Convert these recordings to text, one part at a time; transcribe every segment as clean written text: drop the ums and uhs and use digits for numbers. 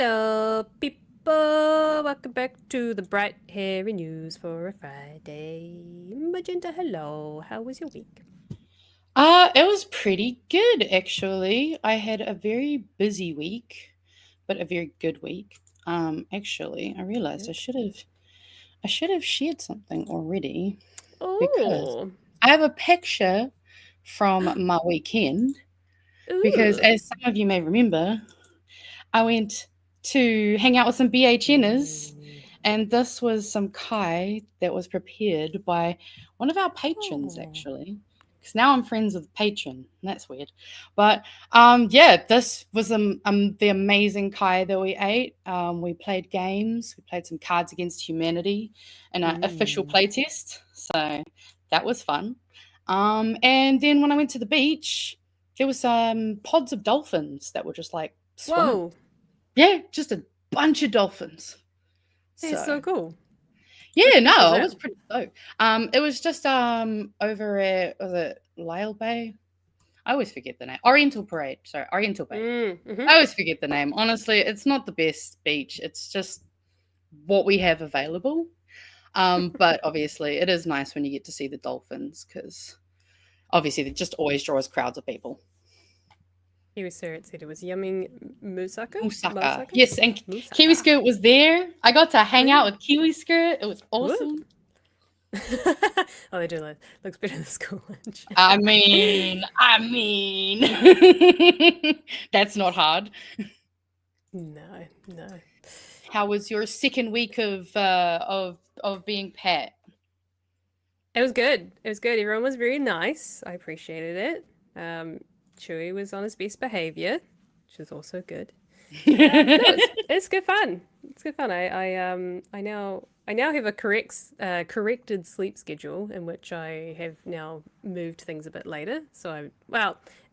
Hello, people. Welcome back to the Bright Hairy News for a Friday. Magenta, hello. How was your week? It was pretty good actually. I had a very busy week, but a very good week. Actually, I realized I should have shared something already because Oh, I have a picture from my weekend. Because ooh. as some of you may remember, I went to hang out with some BHNers, and this was some kai that was prepared by one of our patrons, Oh, actually. Because now I'm friends with the patron, and that's weird. But yeah, this was the amazing kai that we ate. We played games, we played some Cards Against Humanity, and an official ooh. playtest. So that was fun. And then when I went to the beach, there was some pods of dolphins that were just like swimming. Whoa, Yeah, just a bunch of dolphins. that's So so cool. yeah, Which no, beach was I that? was pretty stoked. It was just over at was it Lyle Bay? I always forget the name. Oriental Parade. Sorry, Oriental Bay. Mm-hmm. I always forget the name. Honestly, it's not the best beach. It's just what we have available. But obviously, it is nice when you get to see the dolphins because obviously it just always draws crowds of people. Kiwi Spirit said it was yummy moussaka? Musaka. Moussaka? Yes, and Kiwi Moussaka. Skirt was there. I got to hang out Ooh. with Kiwi Skirt. It was Woo. awesome. Oh, they do look. Looks better than school lunch. I mean, that's not hard. No, no. How was your second week of being pet? It was good. It was good. Everyone was very nice. I appreciated it. Chewie was on his best behavior, which is also good. No, it's good fun. It's good fun. I now have a corrected sleep schedule in which I have now moved things a bit later. So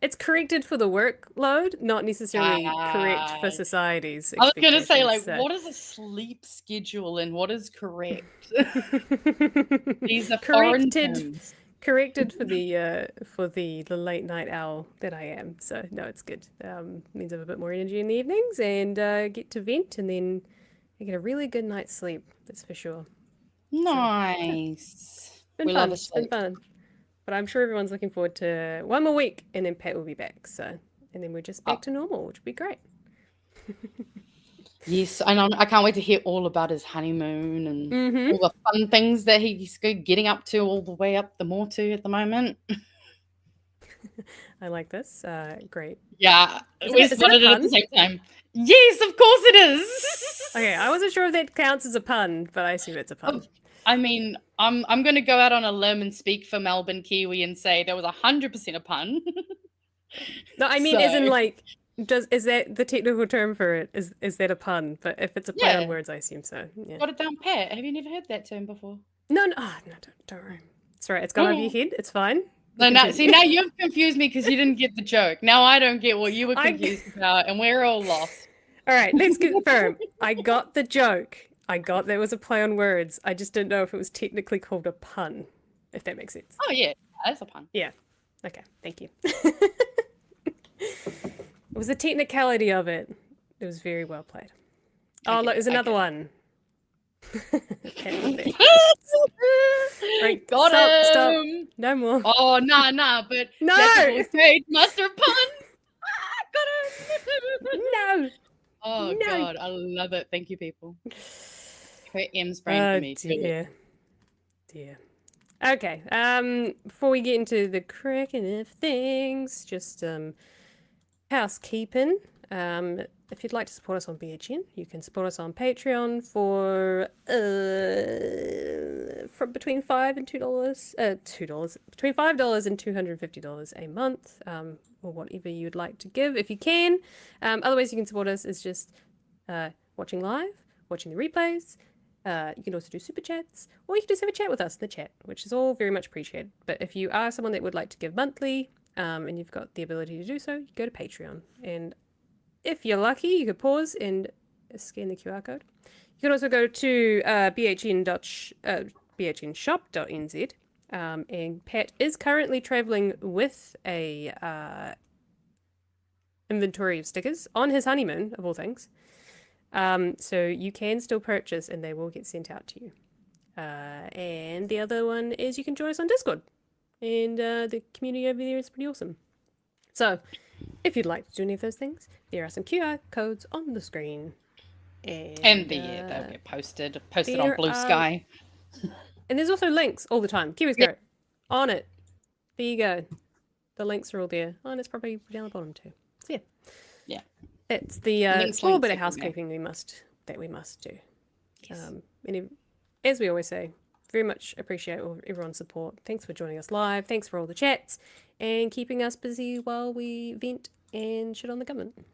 it's corrected for the workload, not necessarily correct for Ah, society's I was gonna say, expectations. like, So what is a sleep schedule and what is correct? These are foreign corrected terms. corrected for the late night owl that I am. So no, it's good. Means I have a bit more energy in the evenings and get to vent, and then I get a really good night's sleep. That's for sure. So yeah, Nice. been We love fun. a It's been sleep. fun. But I'm sure everyone's looking forward to one more week, and then Pat will be back. So and then we're just back Oh, to normal, which would be great. yes, and I can't wait to hear all about his honeymoon and Mm-hmm. all the fun things that he's getting up to all the way up the Motu at the moment. I like this. Great. Yeah, Is we it a spotted it at pun? the same time. Yes, of course it Okay, I is. wasn't sure if that counts as a pun, but I assume it's a pun. Of- I mean, I'm going to go out on a limb and speak for Melbourne Kiwi and say there was 100% a pun. No, I mean, So as in like, is that the technical term for it? Is that a pun? But if it's a play on yeah, words, I assume so. Yeah. got it down pat. Have you never heard that term before? No, no, no, don't worry. It's all right. It's gone over your Oh. head. It's fine. You No, now see continue. now you've confused me because you didn't get the joke. Now I don't get what you were I. confused about, and we're all lost. All right. Let's confirm. I got the joke. I got that was a play on words. I just didn't know if it was technically called a pun. If that makes sense. Oh yeah, that's a pun. Yeah. Okay. Thank you. It was the technicality of it. It was very well played. I Oh, get look, it. there's I another get it. one. Right. Got Stop, stop. him. No more. Oh nah, but that's a No! voice page master pun. Got him. No! Oh No! god, I love it. Thank you, people. Her M's brain for Oh me. Do it. dear. Dear. Okay. Before we get into the cracking of things, just housekeeping. If you'd like to support us on BHN, you can support us on Patreon for from between $5 and $2, between $5 and $250 a month, or whatever you'd like to give if you can. Other ways you can support us is just watching live, watching the replays. You can also do super chats, or you can just have a chat with us in the chat, which is all very much appreciated. But if you are someone that would like to give monthly, and you've got the ability to do so, you go to Patreon. And if you're lucky, you could pause and scan the QR code. You can also go to bhnshop.nz. And Pat is currently traveling with a inventory of stickers on his honeymoon, of all things. So you can still purchase and they will get sent out to you. And the other one is you can join us on Discord. And the community over there is pretty awesome. So if you'd like to do any of those things, there are some QR codes on the screen. And they'll get posted on Blue Sky. And there's also links all the time. Kiwi's Garrett. On it. There you go. The links are all there. Oh, and it's probably down the bottom too. So yeah. It's the small bit of housekeeping we must do. Yes. And as we always say, very much appreciate everyone's support. Thanks for joining us live. Thanks for all the chats and keeping us busy while we vent and shit on the government.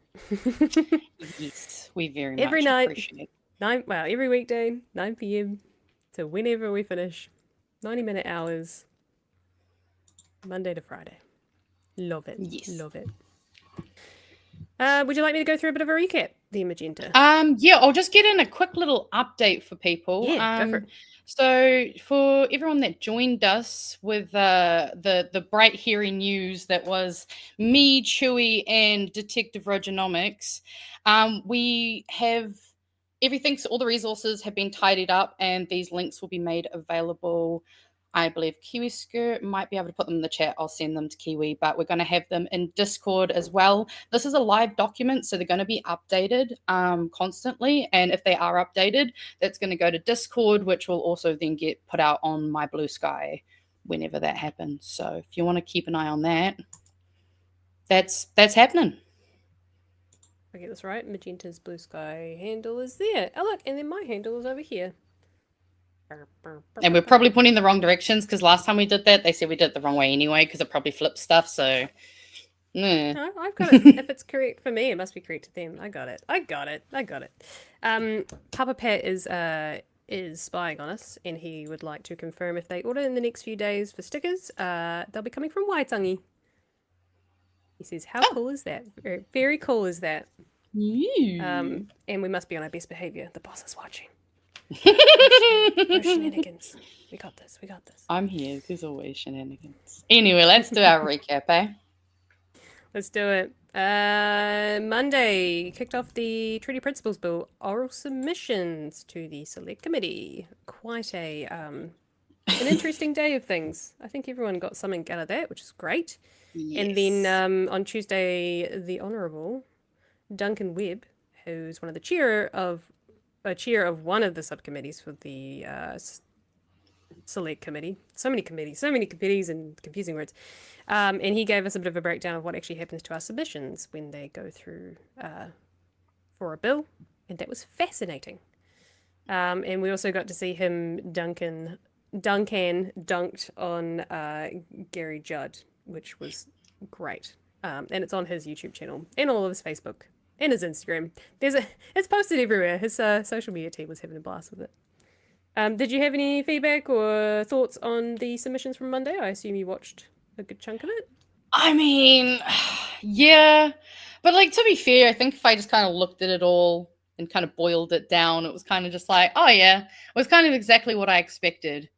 Yes, we very much appreciate it. Every weekday, 9 p.m. to whenever we finish. 90-minute hours. Monday to Friday. Love it. Yes. Love it. Would you like me to go through a bit of a recap, the Magenta? Yeah, I'll just get in a quick little update for people. Yeah, go for it. So for everyone that joined us with the bright hairy news that was me, Chewie, and Detective Rogernomics, we have everything, so all the resources have been tidied up and these links will be made available. I believe Kiwi Skirt might be able to put them in the chat. I'll send them to Kiwi, but we're going to have them in Discord as well. This is a live document, so they're going to be updated constantly. And if they are updated, that's going to go to Discord, which will also then get put out on my Blue Sky whenever that happens. So if you want to keep an eye on that, that's happening. I get this right. Magenta's Blue Sky handle is there. Oh, look, and then my handle is over here. And we're probably pointing in the wrong directions because last time we did that, they said we did it the wrong way anyway because it probably flipped stuff. So, no, I've got it. If it's correct for me, it must be correct to them. I got it. Papa Pat is spying on us, and he would like to confirm if they order in the next few days for stickers, they'll be coming from Waitangi. He says, "How cool is that? Very, very cool is that?" And we must be on our best behavior. The boss is watching. No shenanigans. We got this. I'm here. There's always shenanigans. Anyway, let's do our recap, eh? Let's do it. Monday kicked off the Treaty Principles Bill oral submissions to the Select Committee. Quite an interesting day of things. I think everyone got something out of that, which is great. Yes. And then on Tuesday, the Honourable Duncan Webb, who's one of the chair of one of the subcommittees for the Select Committee. So many committees and confusing words. And he gave us a bit of a breakdown of what actually happens to our submissions when they go through for a bill. And that was fascinating. And we also got to see him, Duncan dunked on Gary Judd, which was great. And it's on his YouTube channel and all of his Facebook. And his Instagram. It's posted everywhere. His social media team was having a blast with it. Did you have any feedback or thoughts on the submissions from Monday? I assume you watched a good chunk of it. I mean, yeah. But to be fair, I think if I just kind of looked at it all and kind of boiled it down, it was kind of just like, oh yeah, it was kind of exactly what I expected.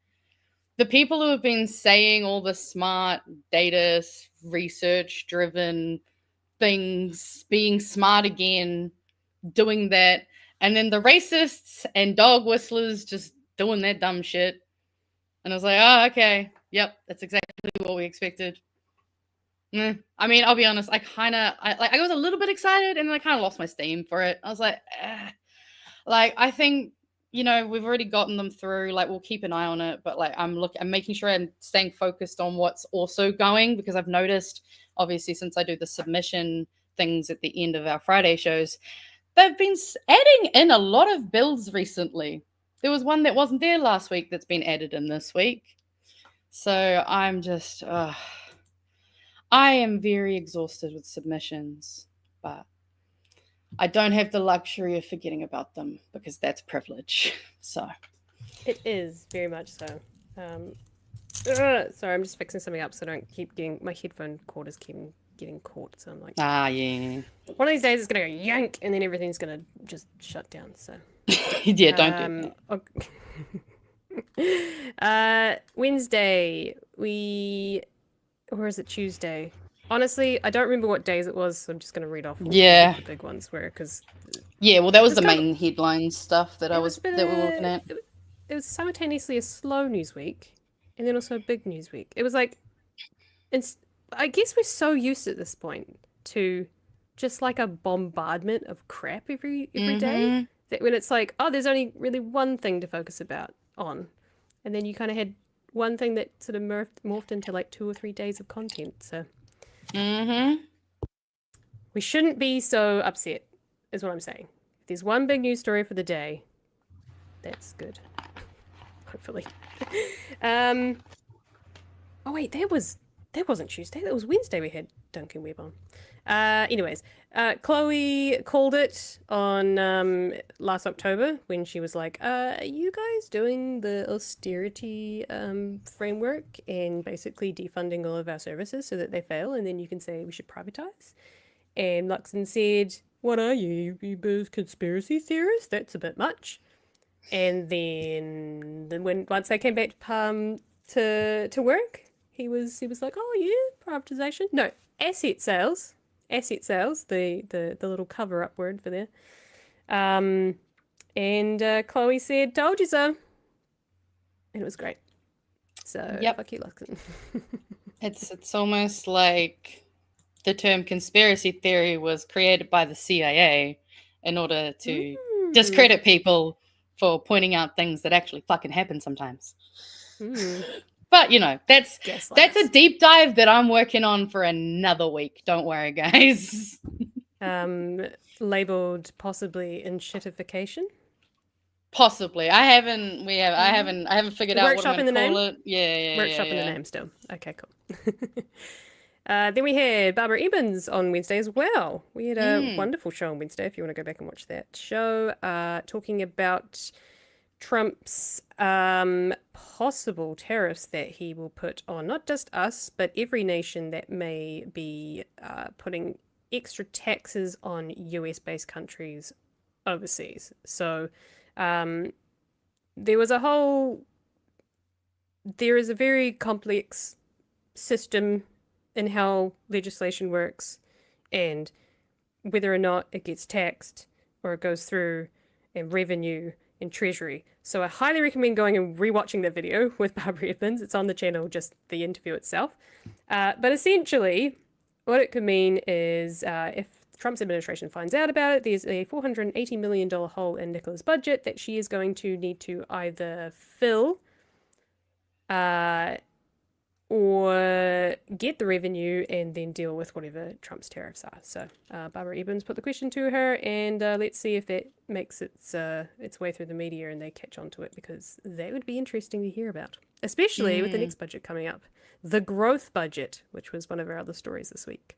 The people who have been saying all the smart data, research-driven things, being smart again, doing that, and then the racists and dog whistlers just doing that dumb shit. And I was like, oh, okay, yep, that's exactly what we expected. I mean, I'll be honest, I was a little bit excited, and then I kind of lost my steam for it. I was like, I think, we've already gotten them through. We'll keep an eye on it, but I'm making sure I'm staying focused on what's also going, because I've noticed, obviously, since I do the submission things at the end of our Friday shows, they've been adding in a lot of bills recently. There was one that wasn't there last week that's been added in this week. So I'm just, I am very exhausted with submissions, but I don't have the luxury of forgetting about them because that's privilege. So it is very much so. Sorry, I'm just fixing something up so I don't keep getting my headphone cord is getting caught. So I'm like, yeah. One of these days it's gonna go yank, and then everything's gonna just shut down. So yeah, don't do that. Okay. Wednesday or is it Tuesday? honestly, I don't remember what days it was, so I'm just going to read off what Yeah. the big ones were, because Yeah, well, that was the It's kind main headline stuff that we were looking at. it was simultaneously a slow news week and then also a big news week. It was like, I guess we're so used at this point to just like a bombardment of crap every day that when it's like, oh, there's only really one thing to focus on, and then you kind of had one thing that sort of morphed into like 2 or 3 days of content. So we shouldn't be so upset, is what I'm saying. If there's one big news story for the day, that's good. Hopefully. Oh wait, that wasn't Tuesday. That was Wednesday. We had Duncan Webb on. Anyways, Chloe called it on last October when she was like, "Are you guys doing the austerity framework and basically defunding all of our services so that they fail, and then you can say we should privatize?" And Luxon said, "What are you? You both conspiracy theorists? That's a bit much." And then once they came back to work, he was like, "Oh yeah, privatization. No, asset sales. Asset sales. The little cover up word for there." And Chloe said, "Told you so," and it was great. So fuck you, Luxon. It's almost like the term conspiracy theory was created by the CIA in order to discredit people for pointing out things that actually fucking happen sometimes. But that's a deep dive that I'm working on for another week. Don't worry, guys. Labeled possibly enshittification. Possibly. I haven't figured out what I'm going to call it. Yeah. Workshop in the name still. Okay, cool. Then we had Barbara Evans on Wednesday as well. We had a wonderful show on Wednesday, if you want to go back and watch that show, talking about Trump's possible tariffs that he will put on not just us, but every nation that may be putting extra taxes on US-based countries overseas. So there is a very complex system in how legislation works and whether or not it gets taxed or it goes through and revenue and treasury. So I highly recommend going and rewatching that video with Barbara Evans. It's on the channel, just the interview itself. But essentially, what it could mean is if Trump's administration finds out about it, there's a $480 million hole in Nicola's budget that she is going to need to either fill or get the revenue and then deal with whatever Trump's tariffs are. So Barbara Evans put the question to her, and let's see if that makes its way through the media and they catch on to it, because that would be interesting to hear about, especially with the next budget coming up, the growth budget, which was one of our other stories this week.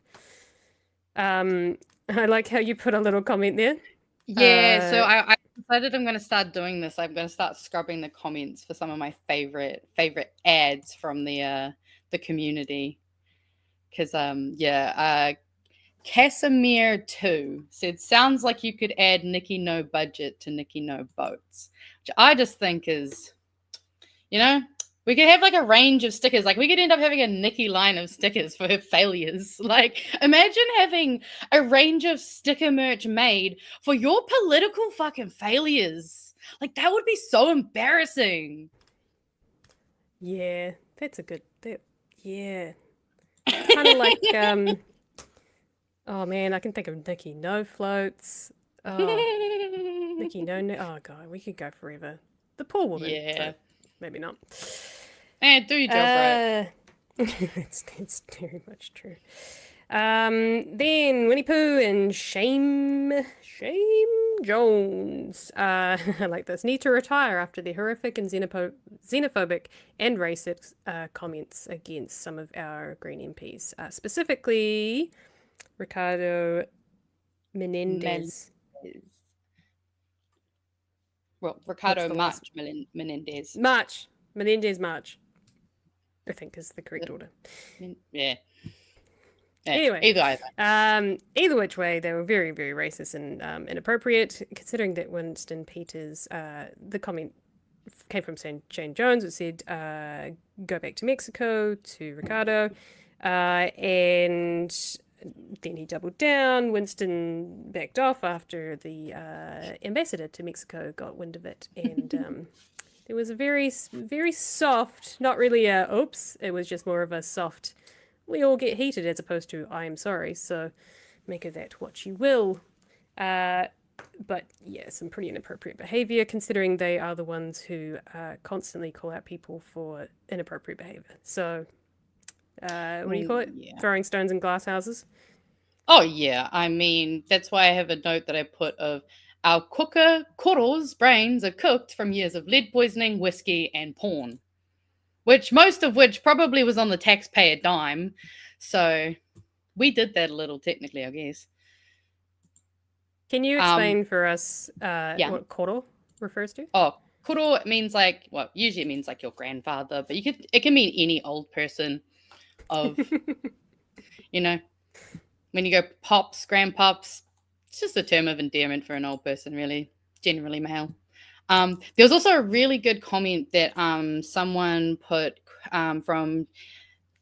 I like how you put a little comment there. Yeah, so I decided I'm going to start doing this. I'm going to start scrubbing the comments for some of my favorite ads from the community, because Casimir 2 said, "Sounds like you could add Nikki No Budget to Nikki No Boats," which I just think is, we could have like a range of stickers. Like we could end up having a Nikki line of stickers for her failures. Like imagine having a range of sticker merch made for your political fucking failures. Like that would be so embarrassing. Yeah, that's a good. Yeah, kind of like oh man, I can think of Nikki No Floats. Oh, Nikki No. Oh god, we could go forever. The poor woman. Yeah. But maybe not. Do your job right. It's very much true. Then Winnie Pooh and Shame Jones. I like this. Need to retire after the horrific and xenophobic and racist comments against some of our Green MPs. Specifically, Ricardo Menendez. Well, Ricardo Menendez. Menendez March, I think is the correct order. Yeah. Anyway, either which way, they were very, very racist and inappropriate, considering that Winston Peters, the comment came from Shane Jones. It said, "Go back to Mexico," to Ricardo. And then he doubled down. Winston backed off after the ambassador to Mexico got wind of it, and there was a very, very soft, not really a oops, it was just more of a soft, we all get heated as opposed to I am sorry, so make of that what you will. But yeah, some pretty inappropriate behavior considering they are the ones who constantly call out people for inappropriate behavior. So, what do you call it? Yeah. Throwing stones in glass houses? Oh, yeah. I mean, that's why I have a note that I put of our cooker Koro's brains are cooked from years of lead poisoning, whiskey, and porn. Most of which probably was on the taxpayer dime. So we did that a little technically, I guess. Can you explain for us what koro refers to? Oh, koro means like, well, usually it means like your grandfather, but it can mean any old person of, you know, when you go pops, grandpops, it's just a term of endearment for an old person, really, generally male. There was also a really good comment that someone put from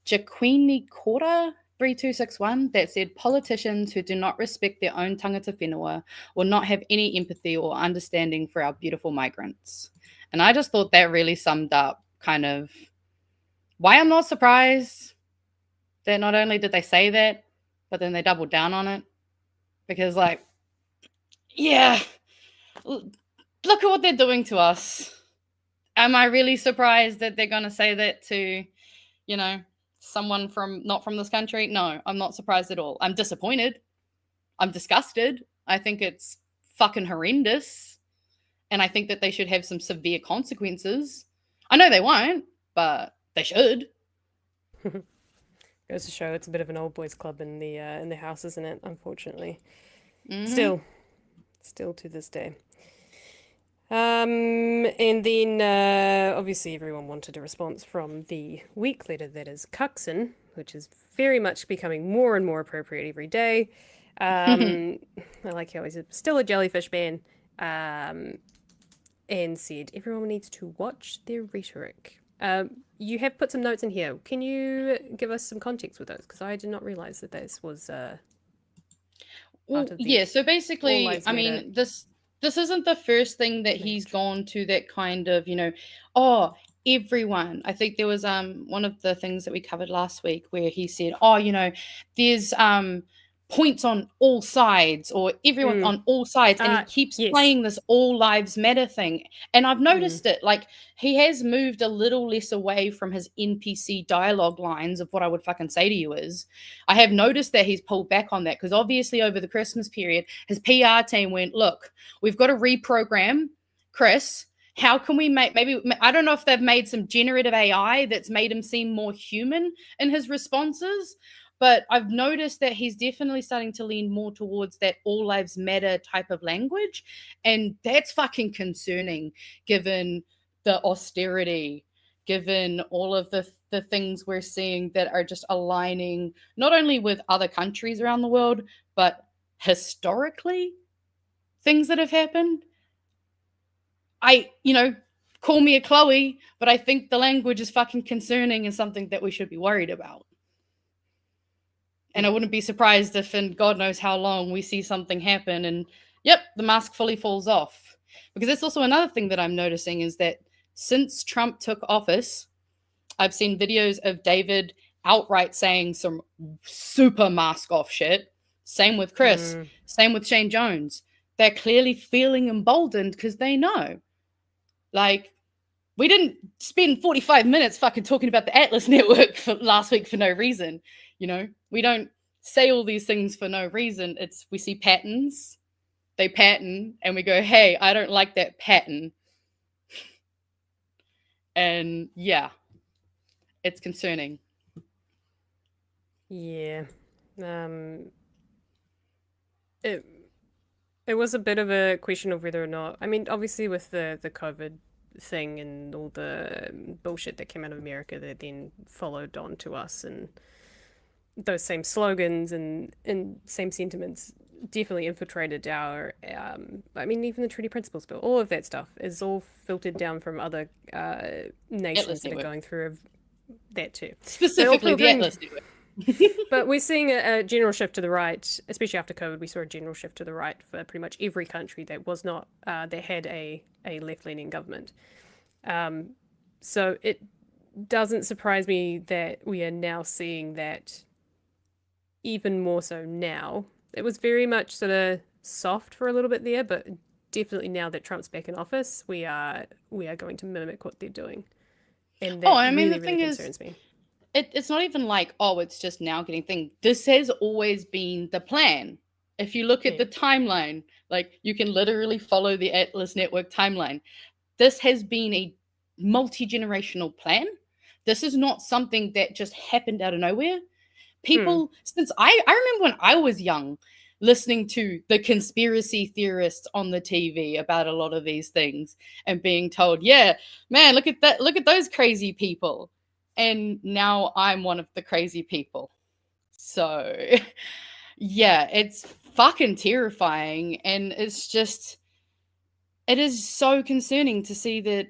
Jaquini Kora 3261 that said politicians who do not respect their own tangata whenua will not have any empathy or understanding for our beautiful migrants. And I just thought that really summed up kind of why I'm not surprised that not only did they say that, but then they doubled down on it. Because, like, yeah, look at what they're doing to us. Am I really surprised that they're going to say that to, you know, someone not from this country? No, I'm not surprised at all. I'm disappointed. I'm disgusted. I think it's fucking horrendous. And I think that they should have some severe consequences. I know they won't, but they should. Goes to show it's a bit of an old boys club in the house, isn't it? Unfortunately, still to this day. And then obviously everyone wanted a response from the week letter that is Cuxon, which is very much becoming more and more appropriate every day. I like how he's still a jellyfish ban, and said everyone needs to watch their rhetoric. You have put some notes in here. Can you give us some context with those? Because I did not realize that this was yeah, so basically, I mean, this isn't the first thing that he's gone to that kind of, you know, everyone. I think there was one of the things that we covered last week where he said, you know, there's points on all sides or everyone on all sides, and he keeps playing this all lives matter thing. And I've noticed it, like he has moved a little less away from his NPC dialogue lines of what I would fucking say to you is. I have noticed that he's pulled back on that because obviously over the Christmas period, his PR team went, look, we've got to reprogram Chris. How can we maybe, I don't know if they've made some generative AI that's made him seem more human in his responses, but I've noticed that he's definitely starting to lean more towards that all lives matter type of language. And that's fucking concerning given the austerity, given all of the things we're seeing that are just aligning not only with other countries around the world, but historically things that have happened. Call me a Chloe, but I think the language is fucking concerning and something that we should be worried about. And I wouldn't be surprised if in God knows how long we see something happen and, yep, the mask fully falls off. Because that's also another thing that I'm noticing is that since Trump took office, I've seen videos of David outright saying some super mask off shit. Same with Chris. Same with Shane Jones. They're clearly feeling emboldened because they know. Like, we didn't spend 45 minutes fucking talking about the Atlas Network for last week for no reason. You know, we don't say all these things for no reason. We see patterns, they pattern, and we go, hey, I don't like that pattern. And yeah, it's concerning. Yeah. It was a bit of a question of whether or not, I mean, obviously with the COVID thing and all the bullshit that came out of America that then followed on to us, and those same slogans and same sentiments definitely infiltrated our, I mean, even the Treaty Principles Bill, all of that stuff is all filtered down from other nations that are going through that too. Specifically the Atlas Network. But we're seeing a general shift to the right, especially after COVID. We saw a general shift to the right for pretty much every country that was not that had a left-leaning government. So it doesn't surprise me that we are now seeing that even more so now. It was very much sort of soft for a little bit there, but definitely now that Trump's back in office, we are going to mimic what they're doing, and that really concerns me. It's not even like, oh, it's just now getting thing. This has always been the plan. If you look at the timeline, like you can literally follow the Atlas Network timeline. This has been a multi-generational plan. This is not something that just happened out of nowhere. People, since I remember when I was young, listening to the conspiracy theorists on the TV about a lot of these things and being told, yeah, man, look at that, look at those crazy people. And now I'm one of the crazy people. So, yeah, it's fucking terrifying. And it's just, it is so concerning to see that,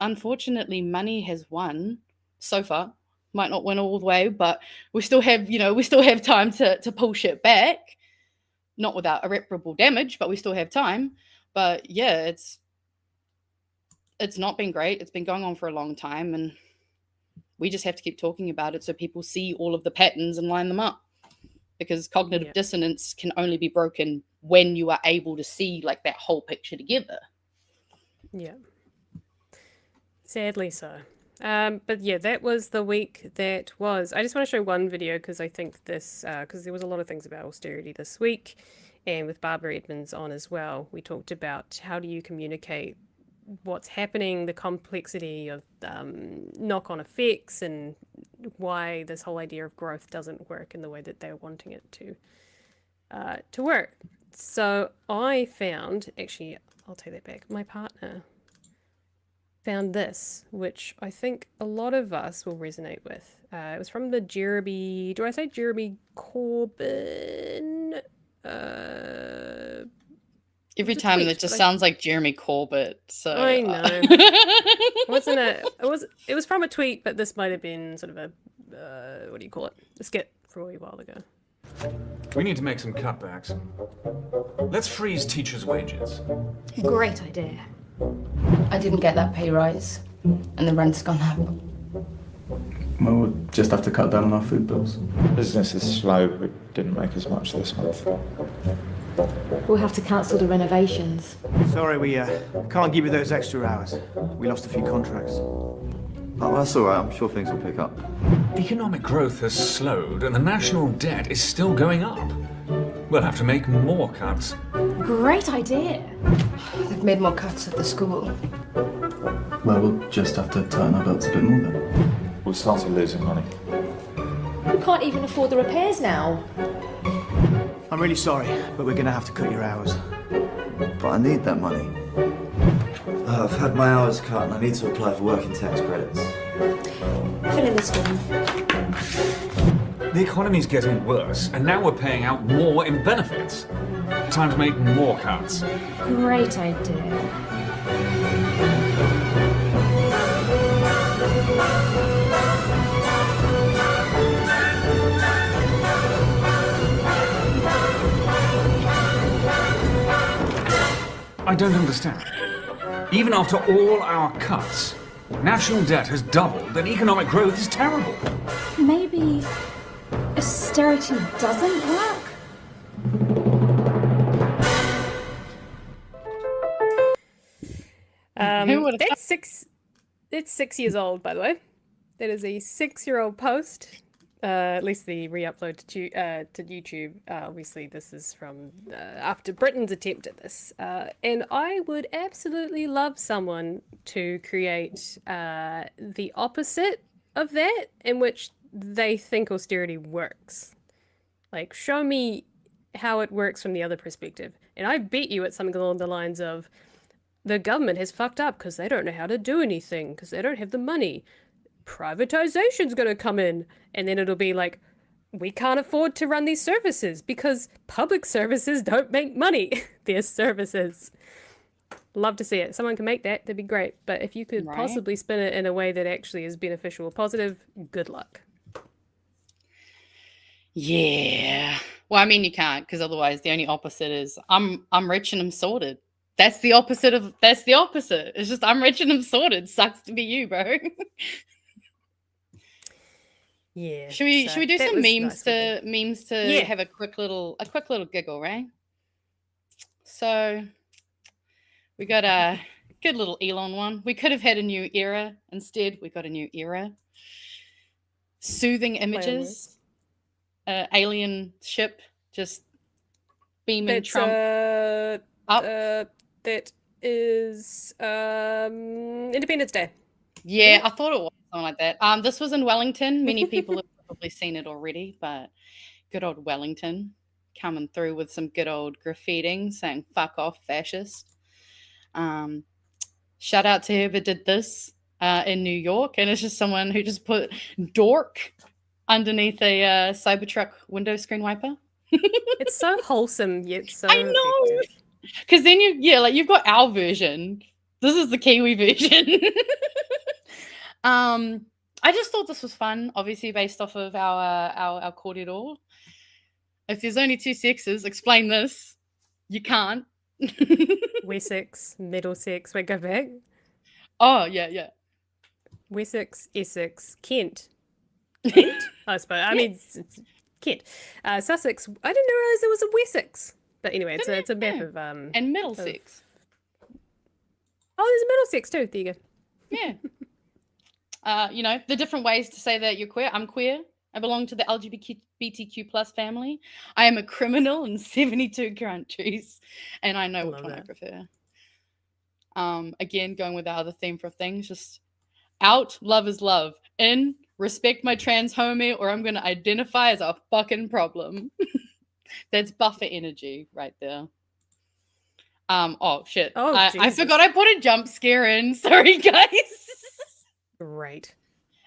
unfortunately, money has won so far. Might not win all the way, but we still have, we still have time to pull shit back. Not without irreparable damage, but we still have time. But yeah, it's not been great. It's been going on for a long time, and we just have to keep talking about it so people see all of the patterns and line them up. Because cognitive dissonance can only be broken when you are able to see like that whole picture together. Yeah. Sadly so. But yeah, that was the week that was. I just want to show one video because I think this, because there was a lot of things about austerity this week, and with Barbara Edmonds on as well, we talked about how do you communicate what's happening, the complexity of knock-on effects, and why this whole idea of growth doesn't work in the way that they're wanting it to work. So I found, actually, I'll take that back. My partner found this, which I think a lot of us will resonate with. It was from the Jeremy, do I say Jeremy Corbyn? Every time it just sounds like Jeremy Corbett. So I know. It was from a tweet, but this might have been sort of a what do you call it? A skit from a wee while ago. We need to make some cutbacks. Let's freeze teachers' wages. Great idea. I didn't get that pay rise, and the rent's gone up. Well, we'll just have to cut down on our food bills. Business is slow. We didn't make as much this month. We'll have to cancel the renovations. Sorry, we can't give you those extra hours. We lost a few contracts. Oh, that's all right. I'm sure things will pick up. Economic growth has slowed and the national debt is still going up. We'll have to make more cuts. Great idea. They've made more cuts at the school. Well, we'll just have to tighten our belts a bit more then. We'll start losing money. We can't even afford the repairs now. I'm really sorry, but we're going to have to cut your hours. But I need that money. I've had my hours cut and I need to apply for working tax credits. Fill in this form. The economy's getting worse and now we're paying out more in benefits. Time to make more cuts. Great idea. I don't understand. Even after all our cuts, national debt has doubled and economic growth is terrible. Maybe austerity doesn't work? That's 6 years old, by the way. That is a 6-year-old post. At least the re-upload to YouTube. Obviously, this is from after Britain's attempt at this. And I would absolutely love someone to create the opposite of that, in which they think austerity works. Like, show me how it works from the other perspective. And I bet you it's something along the lines of, the government has fucked up because they don't know how to do anything, because they don't have the money. Privatization's going to come in, and then it'll be like, we can't afford to run these services because public services don't make money. They're services. Love to see it. Someone can make that, that'd be great. But if you could possibly spin it in a way that actually is beneficial or positive, good luck. Yeah. Well, I mean, you can't, because otherwise the only opposite is I'm rich and I'm sorted. That's the opposite. It's just I'm rich and I'm sorted. Sucks to be you, bro. Yeah. Should we do that some was memes nice weekend. to Yeah. have a quick little giggle, right? So we got a good little Elon one. We could have had a new era. Instead, we got a new era. Soothing images. Alien ship just beaming That's Trump up. That is Independence Day. Yeah, I thought it was something like that. This was in Wellington. Many people have probably seen it already, but good old Wellington coming through with some good old graffitiing saying "fuck off, fascist." Shout out to whoever did this in New York, and it's just someone who just put "dork" underneath a Cybertruck window screen wiper. It's so wholesome yet so I know, because then you've got our version. This is the Kiwi version. I just thought this was fun, obviously based off of our corridor. If there's only two sexes, explain this. You can't. Wessex, Middlesex. Wait, go back. Oh yeah. Wessex, Essex, Kent. Kent, I suppose. I mean, it's Kent. Sussex. I didn't realize there was a Wessex. But anyway, it's a map of and Middlesex. Oh, there's a Middlesex too. There you go. Yeah. The different ways to say that you're queer. I'm queer. I belong to the LGBTQ plus family. I am a criminal in 72 countries, and I know which one I prefer. Again, going with the other theme for things, just out, love is love. In, respect my trans homie, or I'm going to identify as a fucking problem. That's buffer energy right there. Oh shit. I forgot I put a jump scare in. Sorry, guys. Right.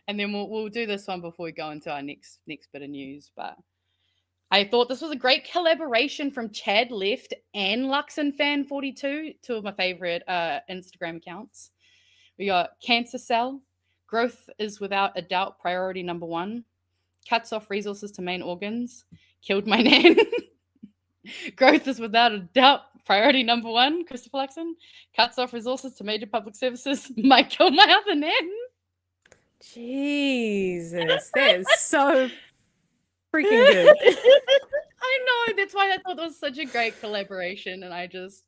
And then we'll do this one before we go into our next bit of news. But I thought this was a great collaboration from Chad Left and LuxonFan42, two of my favorite Instagram accounts. We got Cancer Cell. Growth is without a doubt priority number one. Cuts off resources to main organs. Killed my nan. Growth is without a doubt priority number one. Christopher Luxon. Cuts off resources to major public services. Might kill my other nan. Jesus, that is so freaking good. I know. That's why I thought that was such a great collaboration, and I just,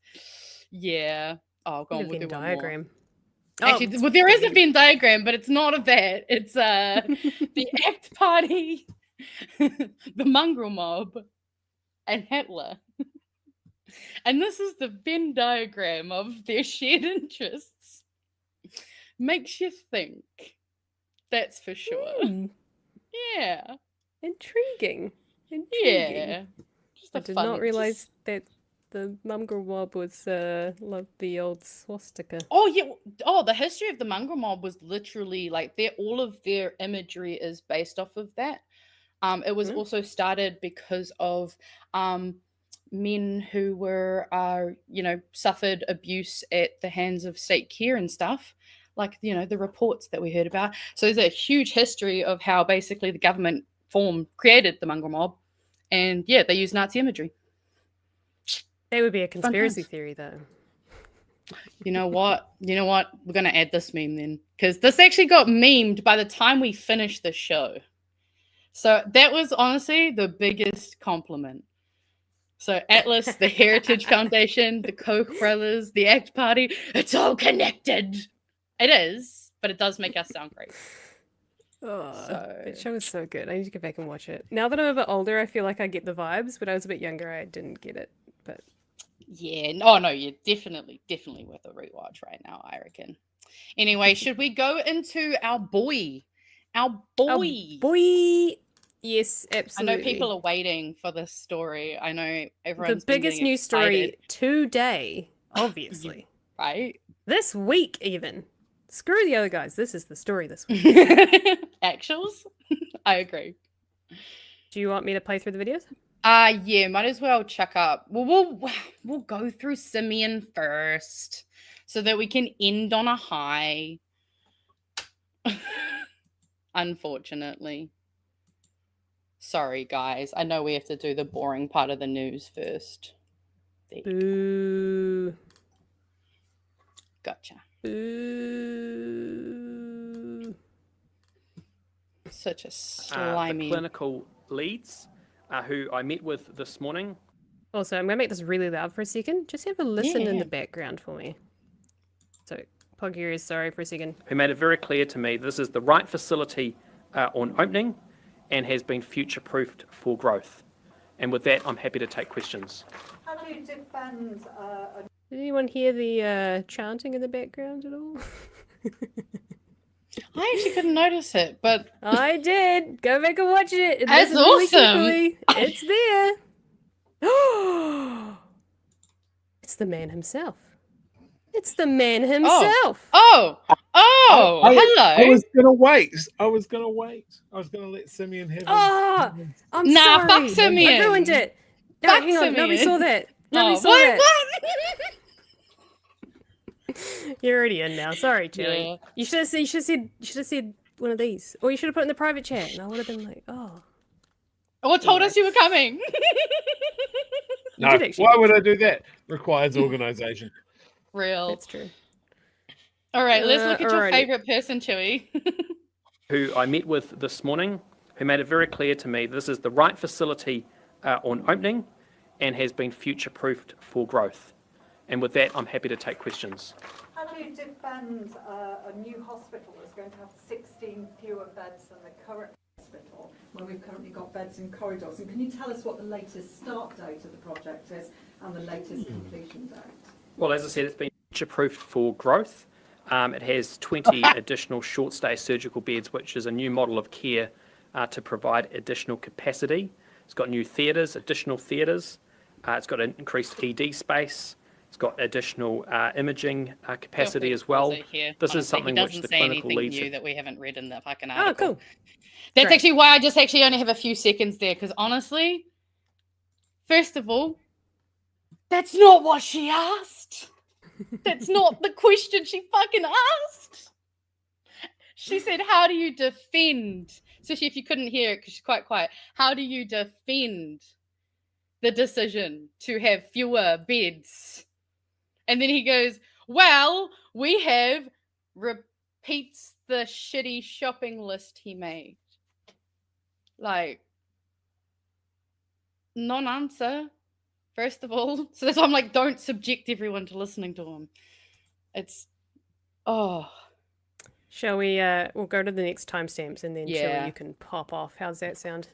yeah. Oh, go on. We'll do one diagram. More. Actually, well, there is a Venn diagram, but it's not of that. It's the ACT Party, the mongrel mob, and Hitler. And this is the Venn diagram of their shared interests. Makes you think. That's for sure. Yeah. Intriguing. Yeah. I did not realize that the mongrel mob was loved the old swastika. Oh yeah. Oh, the history of the mongrel mob was literally like all of their imagery is based off of that. It was also started because of men who were suffered abuse at the hands of state care and stuff. Like, the reports that we heard about. So there's a huge history of how basically the government created the mongrel mob. And yeah, they use Nazi imagery. That would be a conspiracy theory, though. You know what? We're going to add this meme then. Because this actually got memed by the time we finished the show. So that was honestly the biggest compliment. So Atlas, the Heritage Foundation, the Koch brothers, the ACT Party, it's all connected. It is, but it does make us sound great. That show is so good. I need to go back and watch it. Now that I'm a bit older, I feel like I get the vibes. When I was a bit younger, I didn't get it. But yeah, no, you're definitely worth a rewatch right now, I reckon. Anyway, should we go into our boy? Our boy. Yes, absolutely. I know people are waiting for this story. I know everyone's the biggest news story today, obviously. Right? This week, even. Screw the other guys. This is the story this week. Actuals? I agree. Do you want me to play through the videos? Yeah, might as well check up. We'll go through Simeon first so that we can end on a high. Unfortunately. Sorry, guys. I know we have to do the boring part of the news first. There you Boo. go. Gotcha. Boo. Such a The slimy. clinical leads who I met with this morning. Also, I'm going to make this really loud for a second. Just have a listen in Yeah. the background for me. So, plug your ears, sorry, for a second. Who made it very clear to me this is the right facility on opening and has been future-proofed for growth. And with that, I'm happy to take questions. How do you defend Did anyone hear the chanting in the background at all? I actually couldn't notice it, but I did. Go back and watch it. And That's listen really awesome. carefully. It's there. It's the man himself. It's the man himself. hello. I was gonna wait. I was gonna let Simeon have. Oh, I'm Nah, sorry. fuck Simeon. I ruined it. No, Fuck hang on. Nobody Simeon. saw that. Nobody saw what? that. What? You're already in now. Sorry, Chewie. Yeah. You should have said one of these, or you should have put it in the private chat, and I would have been like, oh. What told us you were coming? No, did actually why do would I do that? Requires organisation. Real. That's true. All right, let's look at your alrighty. favorite person, Chewie. Who I met with this morning, who made it very clear to me this is the right facility on opening and has been future-proofed for growth. And with that, I'm happy to take questions. how do you defend a new hospital that's going to have 16 fewer beds than the current hospital, where we've currently got beds in corridors? And can you tell us what the latest start date of the project is and the latest completion date? Well, as I said, it's been future-proofed for growth. It has 20 additional short-stay surgical beds, which is a new model of care to provide additional capacity. It's got new theatres, additional theatres. It's got an increased ED space. It's got additional imaging capacity as well. This is something which the clinical leads new have. that we haven't read in the fucking Oh, article. cool. That's Great. actually why I just actually only have a few seconds there, because honestly, first of all, that's not what she asked. That's not the question she fucking asked. She said, how do you defend? Especially if you couldn't hear it because she's quite quiet. How do you defend the decision to have fewer beds? And then he goes, well, we have repeats the shitty shopping list he made. Like, non-answer, first of all. So that's why I'm like, don't subject everyone to listening to him. It's, oh. Shall we, we'll go to the next timestamps and then Yeah. Chewie, you can pop off. How's that sound?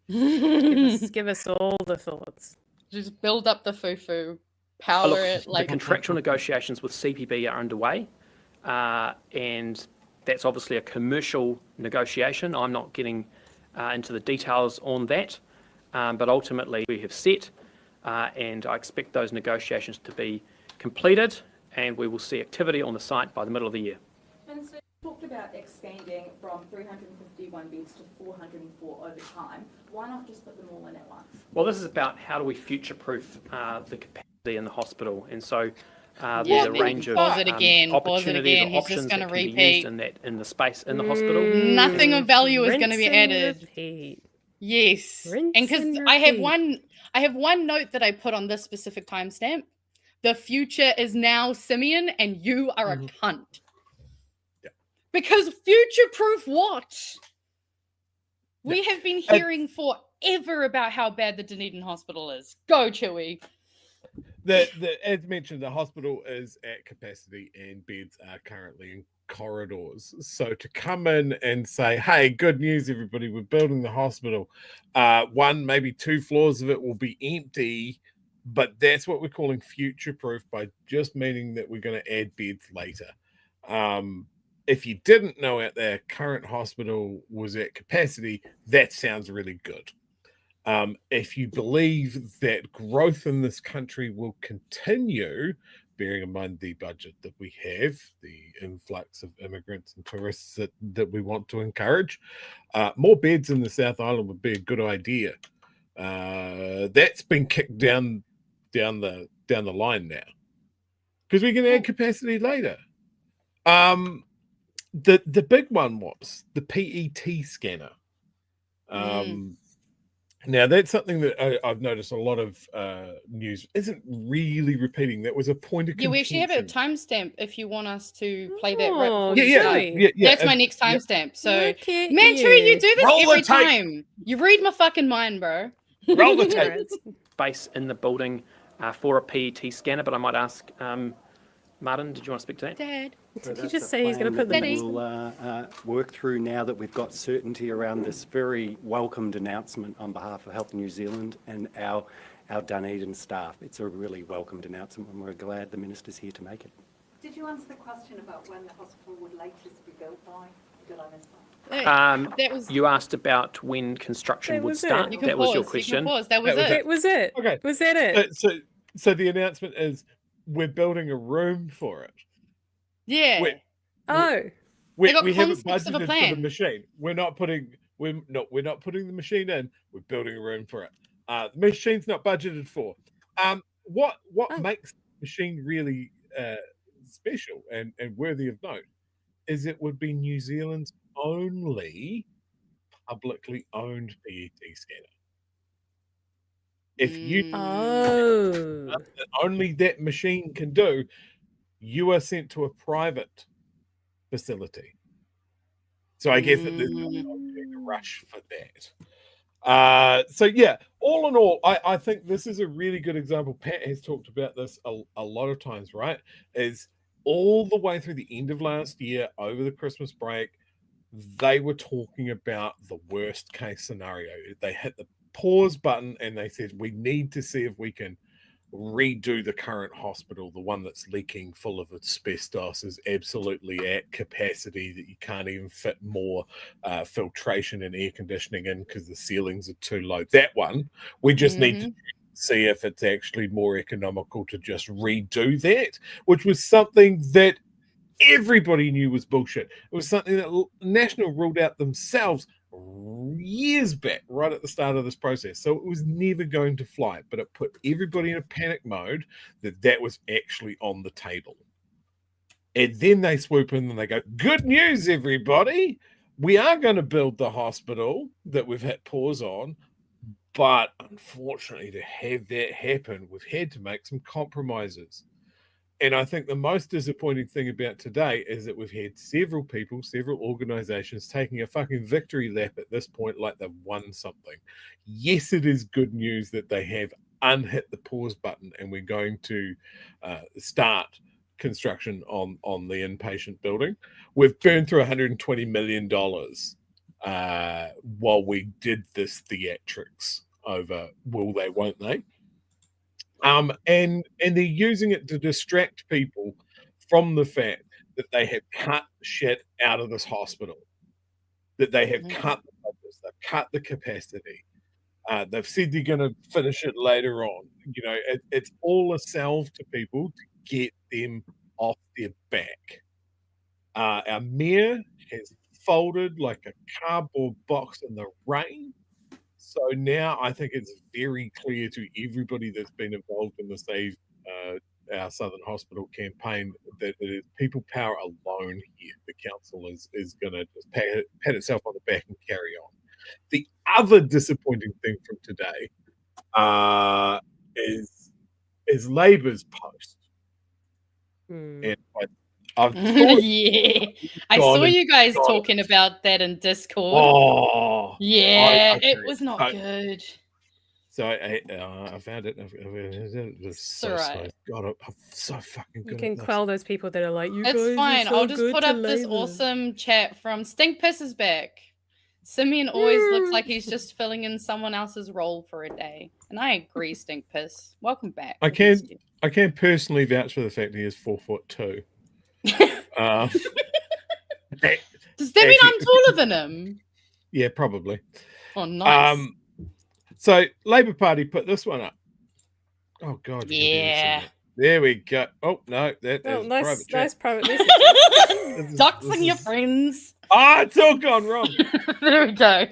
Give us all the thoughts. Just build up the foo-foo. Power Look, it the like... contractual negotiations with CPB are underway, and that's obviously a commercial negotiation. I'm not getting into the details on that, but ultimately we have set, and I expect those negotiations to be completed, and we will see activity on the site by the middle of the year. Minister, you talked about expanding from 351 beds to 404 over time. Why not just put them all in at once? Well, this is about how do we future-proof the capacity in the hospital, and so there's a range of Pause it again, opportunities or He's just options gonna that can be repeat. used in the space in the hospital. Nothing of value is Rinse going to be and added. repeat. Yes. Rinse And because and I have repeat. one note that I put on this specific timestamp. The future is now Simeon, and you are a cunt. Yeah. Because future-proof what? We have been hearing forever about how bad the Dunedin Hospital is. Go, Chewie. As mentioned, the hospital is at capacity and beds are currently in corridors. So to come in and say, hey, good news, everybody, we're building the hospital. One, maybe 2 floors of it will be empty, but that's what we're calling future-proof by just meaning that we're going to add beds later. If you didn't know out there, current hospital was at capacity, that sounds really good. If you believe that growth in this country will continue, bearing in mind the budget that we have, the influx of immigrants and tourists that we want to encourage, more beds in the South Island would be a good idea. That's been kicked down the line now because we can add capacity later. The big one was the PET scanner. Now, that's something that I've noticed a lot of news isn't really repeating. That was a point of Yeah, contention. we actually have a timestamp if you want us to play that right Oh, before you start. That's my next timestamp. So, man, Chewie, you do this every time. You read my fucking mind, bro. Roll the tape. Space in the building for a PET scanner, but I might ask Martin, did you want to speak to that? Dad. Did he just say he's going to put the next We'll work through now that we've got certainty around this very welcomed announcement on behalf of Health New Zealand and our Dunedin staff. It's a really welcomed announcement and we're glad the Minister's here to make it. Did you answer the question about when the hospital would latest be built by? Did I miss that? That was... You asked about when construction would start. That was your question. That was it. That was it. Okay. Was that it? So the announcement is we're building a room for it. Yeah. We haven't budgeted for the machine. We're not putting the machine in. We're building a room for it. The machine's not budgeted for. What makes the machine really special and worthy of note is it would be New Zealand's only publicly owned PET scanner. If you only that machine can do, you are sent to a private facility. So I guess that there's not a rush for that. So yeah, all in all, I think this is a really good example. Pat has talked about this a lot of times, right? Is all the way through the end of last year, over the Christmas break, they were talking about the worst case scenario. They hit the pause button and they said, we need to see if we can redo the current hospital. The one that's leaking full of asbestos is absolutely at capacity, that you can't even fit more filtration and air conditioning in because the ceilings are too low. That one, we just need to see if it's actually more economical to just redo that, which was something that everybody knew was bullshit. It was something that National ruled out themselves years back, right at the start of this process. So it was never going to fly, but it put everybody in a panic mode that was actually on the table. And then they swoop in and they go, good news, everybody. We are going to build the hospital that we've hit pause on. But unfortunately, to have that happen, we've had to make some compromises. And I think the most disappointing thing about today is that we've had several people, several organizations taking a fucking victory lap at this point, like they've won something. Yes, it is good news that they have unhit the pause button and we're going to start construction on the inpatient building. We've burned through $120 million while we did this theatrics over will they, won't they? And they're using it to distract people from the fact that they have cut shit out of this hospital, that they have cut the budgets, they've cut the capacity. They've said they're going to finish it later on. You know, it's all a salve to people to get them off their back. Our mayor has folded like a cardboard box in the rain. So now I think it's very clear to everybody that's been involved in the Save Our Southern Hospital campaign that it is people power alone here. The council is going to just pat itself on the back and carry on. The other disappointing thing from today is Labour's post. And I've yeah, I saw you guys talking about that in Discord. Oh, yeah, it was not good. So I found it. It was so slow. God, I'm so fucking good. You can quell those people that are like, you guys. It's fine. So I'll just put up this awesome chat from Stink Piss is back. Simeon always looks like he's just filling in someone else's role for a day, and I agree. Stink Piss, welcome back. I can personally vouch for the fact he is 4'2". Does that mean I'm taller than him? Yeah, probably. Oh, nice. So Labour Party put this one up. Oh God. Yeah. There we go. Oh no, that's nice private message. Doxing your friends. Ah, it's all gone wrong. There we go.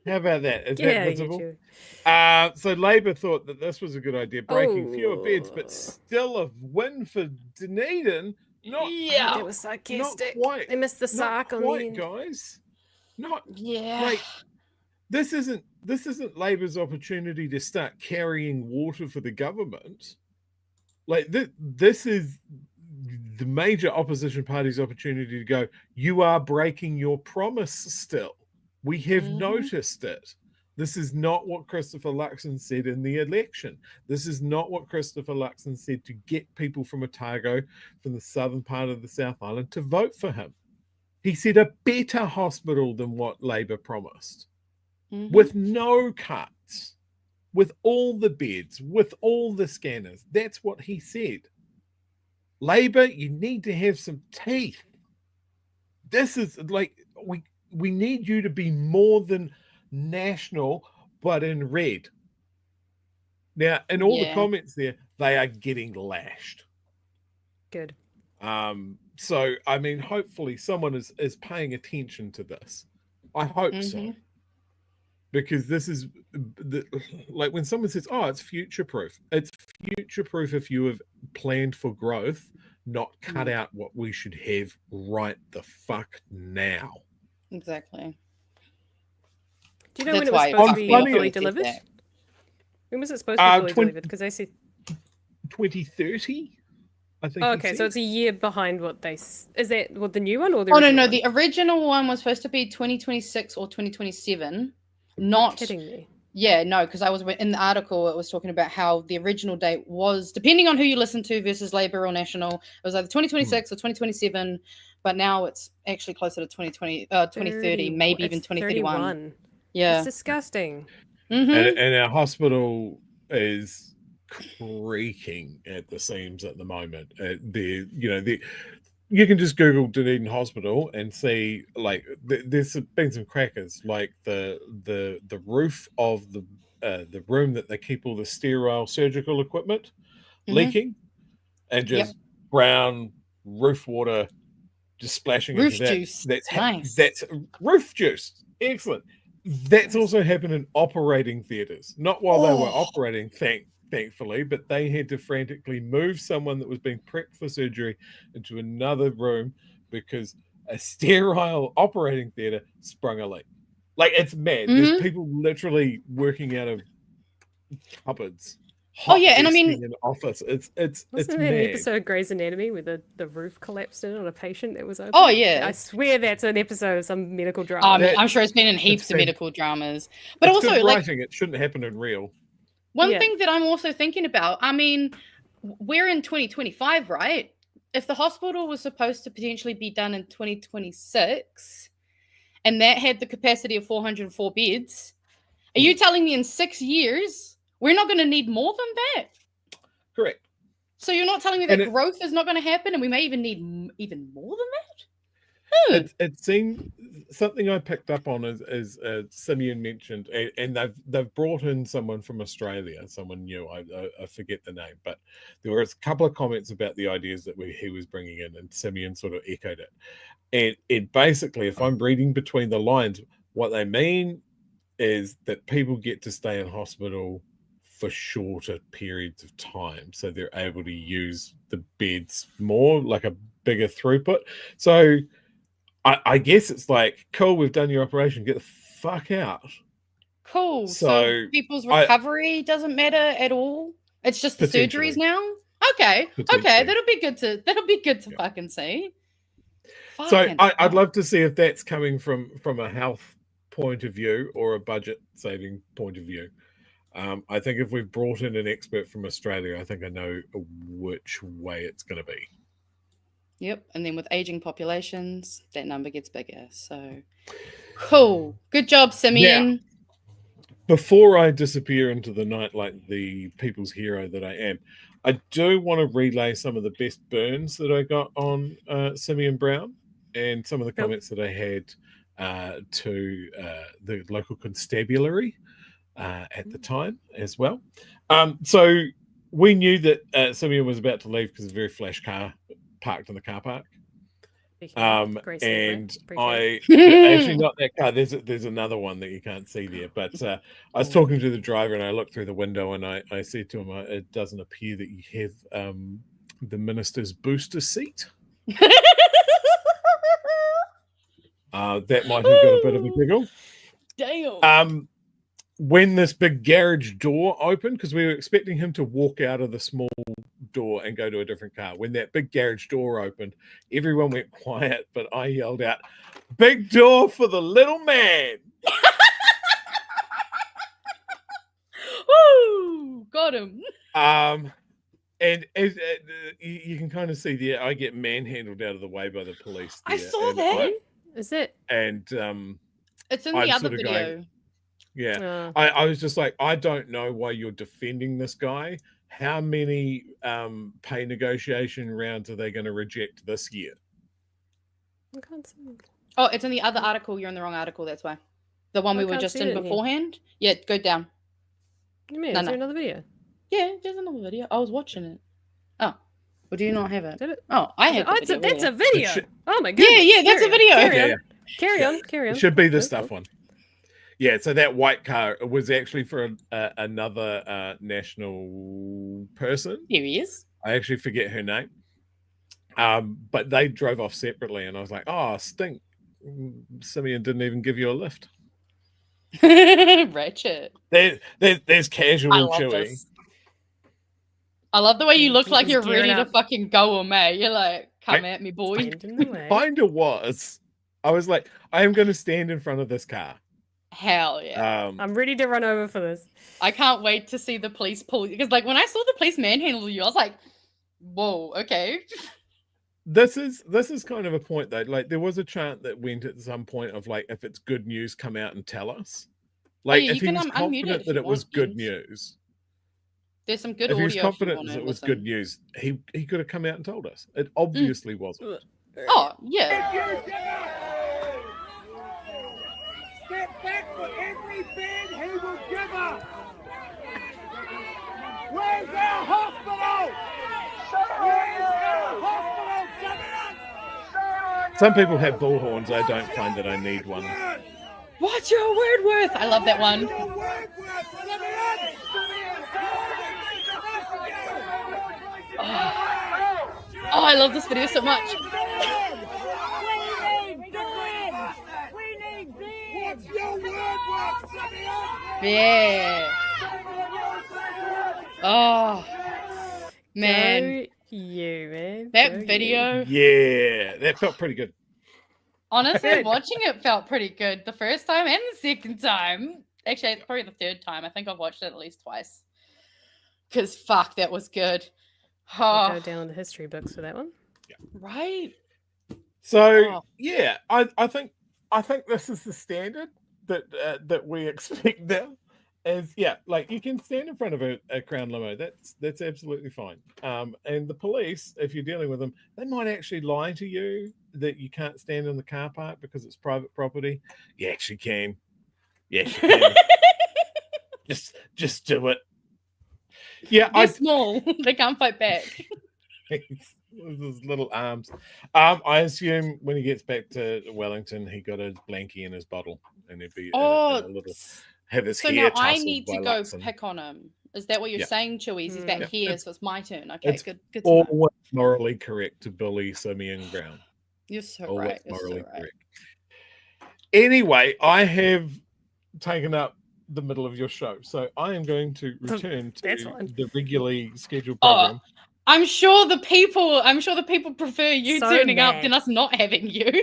How about that? Is that visible? So Labour thought that this was a good idea, breaking fewer beds, but still a win for Dunedin. That was sarcastic. Not quite. They missed the sarc on the end. Guys. Yeah. Like, this isn't this isn't Labor's opportunity to start carrying water for the government. Like this is the major opposition party's opportunity to go, you are breaking your promise still. We have noticed it. This is not what Christopher Luxon said in the election. This is not what Christopher Luxon said to get people from Otago, from the southern part of the South Island, to vote for him. He said a better hospital than what Labor promised, with no cuts, with all the beds, with all the scanners. That's what he said. Labor, you need to have some teeth. This is like, we need you to be more than national, but in red. Now, in all the comments there, they are getting lashed. Good. So, I mean, hopefully someone is paying attention to this. I hope so. Because this is, like when someone says, oh, it's future-proof. It's future-proof if you have planned for growth, not cut out what we should have right the fuck now. Exactly. Do you know when it was supposed to be fully delivered? When was it supposed to be fully delivered? Because I said 2030. I think. Oh, okay, so it's a year behind what they. Is that what the new one or the? Oh no, the original one was supposed to be 2026 or 2027. Not kidding me. Yeah, no, because I was in the article. It was talking about how the original date was, depending on who you listen to versus Labor or National, it was either 2026 or 2027. But now it's actually closer to 2030, maybe even 2031. 31. Yeah, it's disgusting. And our hospital is creaking at the seams at the moment. You can just Google Dunedin Hospital and see, like, there's been some crackers, like the roof of the room that they keep all the sterile surgical equipment leaking, and just brown roof water just splashing roof into that. Juice. That's nice. That's roof juice. Excellent. That's also happened in operating theatres, not while they were operating, thankfully, but they had to frantically move someone that was being prepped for surgery into another room because a sterile operating theatre sprung a leak. Like, it's mad. There's people literally working out of cupboards. And I mean, in office, it's wasn't mad. there an episode of Grey's Anatomy where the roof collapsed in on a patient that was open? Oh yeah, I swear that's an episode of some medical drama. I'm sure it's been in heaps of medical dramas, but also good like writing, it shouldn't happen in real. One thing that I'm also thinking about, I mean, we're in 2025, right? If the hospital was supposed to potentially be done in 2026, and that had the capacity of 404 beds, are you telling me in 6 years we're not going to need more than that? Correct. So you're not telling me that growth is not going to happen, and we may even need even more than that? It seemed something I picked up on as Simeon mentioned, and they've brought in someone from Australia, someone new. I forget the name, but there was a couple of comments about the ideas that he was bringing in, and Simeon sort of echoed it. And it basically, if I'm reading between the lines, what they mean is that people get to stay in hospital for shorter periods of time, so they're able to use the beds more, like a bigger throughput. So I guess it's like, cool, we've done your operation, get the fuck out. Cool. So people's recovery doesn't matter at all. It's just the surgeries now. Okay, that'll be good to fucking see. So I'd love to see if that's coming from a health point of view or a budget saving point of view. I think if we've brought in an expert from Australia, I think I know which way it's going to be. Yep, and then with aging populations, that number gets bigger. So, cool. Good job, Simeon. Now, before I disappear into the night like the people's hero that I am, I do want to relay some of the best burns that I got on Simeon Brown and some of the comments that I had to the local constabulary at the time as well. So we knew that Simeon was about to leave because of a very flash car parked in the car park. And I actually not that car. There's another one that you can't see there. But I was talking to the driver and I looked through the window and I said to him, "It doesn't appear that you have the minister's booster seat." That might have got a bit of a giggle. Damn. when this big garage door opened, because we were expecting him to walk out of the small door and go to a different car. When that big garage door opened, everyone went quiet, but I yelled out, "Big door for the little man." Woo! Got him. And you can kind of see there, I get manhandled out of the way by the police. I there, saw and that. Is it? And it's in the I'm other sort of video. going, yeah, I was just like, I don't know why you're defending this guy. How many pay negotiation rounds are they going to reject this year? I can't see. Oh, it's in the other article. You're in the wrong article. That's why. The one we were just in beforehand. Yeah, go down. What do you mean? Is there another video? Yeah, there's another video. I was watching it. Oh, well, do you not have it? Did it? Oh, I have. It's a video. Oh my goodness. Yeah, that's a video. Carry on. It should be the stuff one. Yeah, so that white car was actually for another national person. Here he is. I actually forget her name. But they drove off separately, and I was like, "Oh, stink! Simeon didn't even give you a lift." Ratchet. There's casual Chewie. This. I love the way you look like you're ready to up. fucking go, mate. You're like, come at me, boy. Kinda was. I was like, I am going to stand in front of this car. Hell yeah. I'm ready to run over for this. I can't wait to see the police pull you. Because, like, when I saw the police manhandle you, I was like, whoa, okay. This is kind of a point, though. Like, there was a chant that went at some point of, like, if it's good news, come out and tell us. Like, if he was confident that it was good news. There's some good audio. If he was confident that it was good news, he could have come out and told us. It obviously wasn't. Oh, yeah. Step back for every bed he will give us. Where's our hospital? Where's our hospital? Some people have bullhorns. I don't find that I need one. What's your word worth? I love that one. Oh, I love this video so much. Yeah. Oh, man. Go you, man. That Go video. Yeah, that felt pretty good. Honestly, watching it felt pretty good the first time and the second time. Actually, it's probably the third time. I think I've watched it at least twice. Because, fuck, that was good. We'll go down the history books for that one. Yeah. Right? So, yeah, I think this is the standard that we expect now. Is like you can stand in front of a Crown limo. That's absolutely fine. And the police, if you're dealing with them, they might actually lie to you that you can't stand in the car park because it's private property. You actually can. Yes, you can. just do it. Yeah, they're small. They can't fight back. Those little arms. I assume when he gets back to Wellington, he got a blankie in his bottle, and he'd be a little. Have his so hair now I need to go Luxon. Pick on him. Is that what you're saying, Chewie? He's back here, so it's my turn. Okay, it's good. Always morally correct to bully Simeon Brown. You're so always right. Morally correct. Anyway, I have taken up the middle of your show, so I am going to return to the regularly scheduled program. I'm sure the people prefer you turning up than us not having you.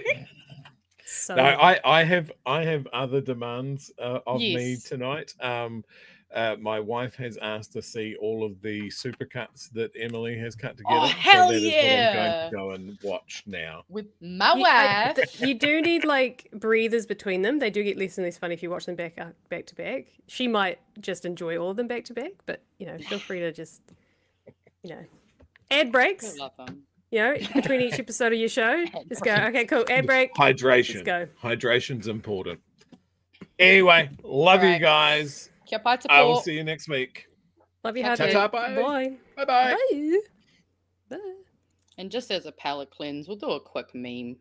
No, I have other demands of me tonight. My wife has asked to see all of the supercuts that Emily has cut together. Oh, hell so that yeah! is what I'm going to go and watch now. With my wife. You do need like breathers between them. They do get less and less fun if you watch them back to back. She might just enjoy all of them back to back, but feel free to just ad breaks. I love them. Between each episode of your show, just go. Okay, cool. Ad break. Hydration. Let's go. Hydration's important. Anyway, love you guys. I will see you next week. Love you, Ta-ta, bye. Bye. Bye. Bye. And just as a palate cleanse, we'll do a quick meme.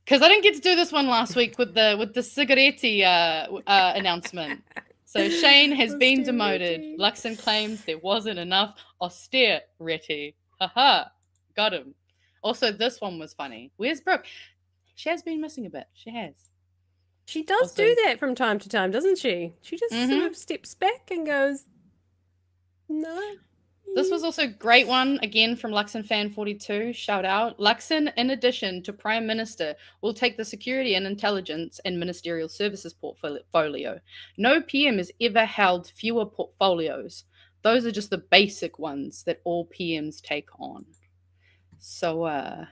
Because I didn't get to do this one last week with the cigaretti announcement. So Shane has been demoted. Luxon claims there wasn't enough austerity. Haha, got him. Also, this one was funny. Where's Brooke? She has been missing a bit. She has. She does Also- do that from time to time, doesn't she? She just sort Mhm. of steps back and goes, no. This was also a great one, again, from LuxonFan42. Shout out. Luxon, in addition to Prime Minister, will take the security and intelligence and ministerial services portfolio. No PM has ever held fewer portfolios. Those are just the basic ones that all PMs take on. So,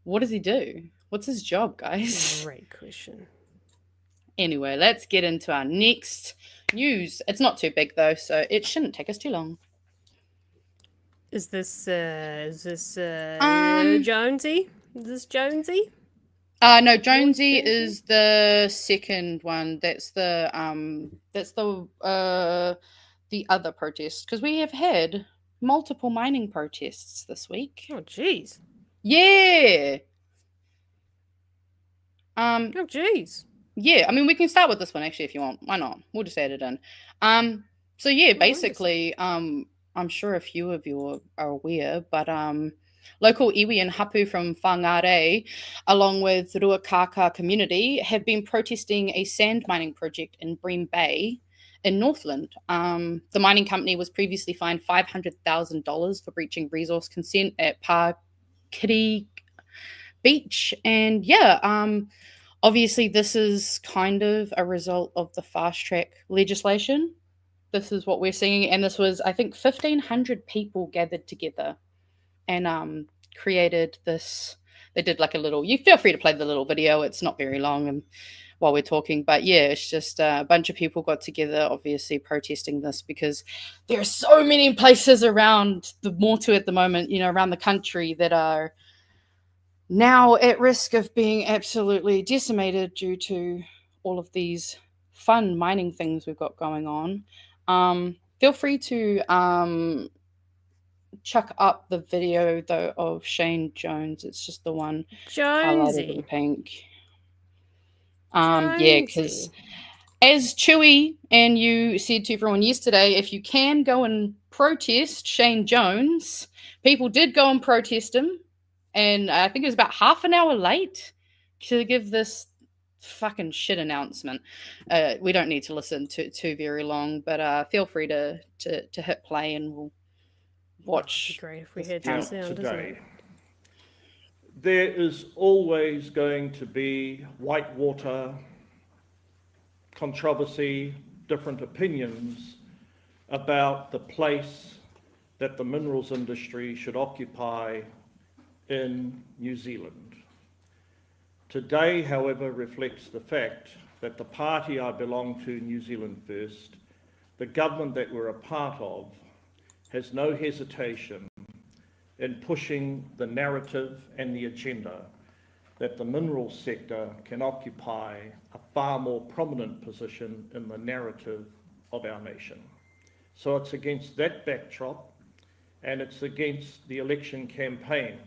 what does he do? What's his job, guys? Great question. Anyway, let's get into our next news. It's not too big, though, so it shouldn't take us too long. Is this Um, Jonesy? Is this Jonesy? No, Jonesy is the second one. That's the other protest, because we have had multiple mining protests this week. Oh, jeez. Yeah. Oh, jeez. Yeah, I mean, we can start with this one, actually, if you want. Why not? We'll just add it in. So yeah, basically, I'm sure a few of you are aware, but local iwi and hapu from Whangārei, along with Ruakaka community, have been protesting a sand mining project in Bream Bay in Northland. The mining company was previously fined $500,000 for breaching resource consent at Pakiri Beach. And yeah, obviously this is kind of a result of the fast track legislation. This is what we're seeing, and this was, I think, 1,500 people gathered together and created this. They did like a little, you feel free to play the little video, it's not very long and while we're talking, but yeah, it's just a bunch of people got together, obviously protesting this, because there are so many places around the Motu at the moment, you know, around the country, that are now at risk of being absolutely decimated due to all of these fun mining things we've got going on. Feel free to chuck up the video though of Shane Jones. It's just the one highlighted in pink. Yeah, because as Chewie and you said to everyone yesterday, if you can go and protest Shane Jones, people did go and protest him, and I think it was about half an hour late to give this fucking shit announcement. We don't need to listen to very long, but feel free to hit play and we'll watch. It'd be great if we had some sound, isn't it? There is always going to be whitewater controversy, different opinions about the place that the minerals industry should occupy in New Zealand. Today, however, reflects the fact that the party I belong to, New Zealand First, the government that we're a part of, has no hesitation in pushing the narrative and the agenda that the minerals sector can occupy a far more prominent position in the narrative of our nation. So it's against that backdrop, and it's against the election campaign,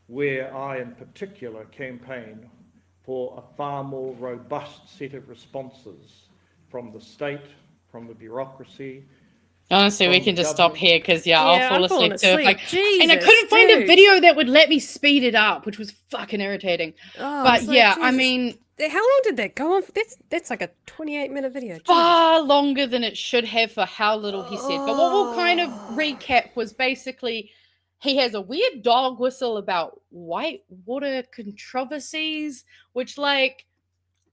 where I in particular campaign for a far more robust set of responses from the state, from the bureaucracy. Honestly, we can just stop here because I'll fall asleep too. And I couldn't Jesus, find a dude. video that would let me speed it up, which was fucking irritating. Oh, but it's like, yeah, I Jesus. mean, How long did that go on? That's like a 28-minute video. far longer than it should have for how little he said. But what we'll kind of recap was basically he has a weird dog whistle about whitewater controversies, which, like,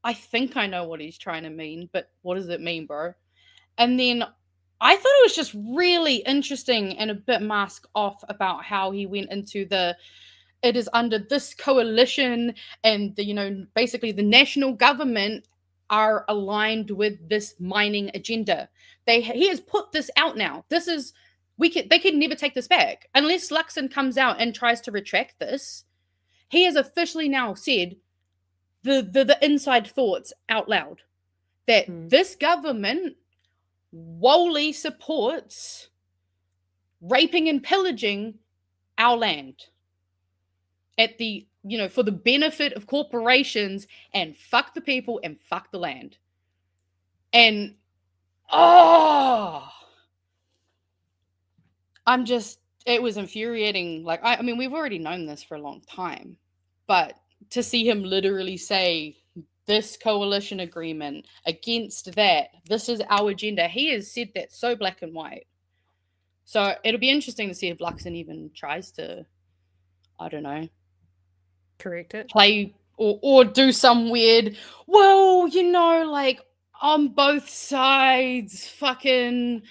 I think I know what he's trying to mean, but what does it mean, bro? And then I thought it was just really interesting and a bit mask off about how he went into it is under this coalition and basically the national government are aligned with this mining agenda. He has put this out now. They could never take this back unless Luxon comes out and tries to retract this. He has officially now said the inside thoughts out loud that this government wholly supports raping and pillaging our land at the for the benefit of corporations, and fuck the people and fuck the land. And it was infuriating. Like, I mean, we've already known this for a long time, but to see him literally say this coalition agreement, against that. This is our agenda. He has said that so black and white. So it'll be interesting to see if Luxon even tries to, I don't know, correct it, play or do some weird, well, you know, like on both sides, fucking,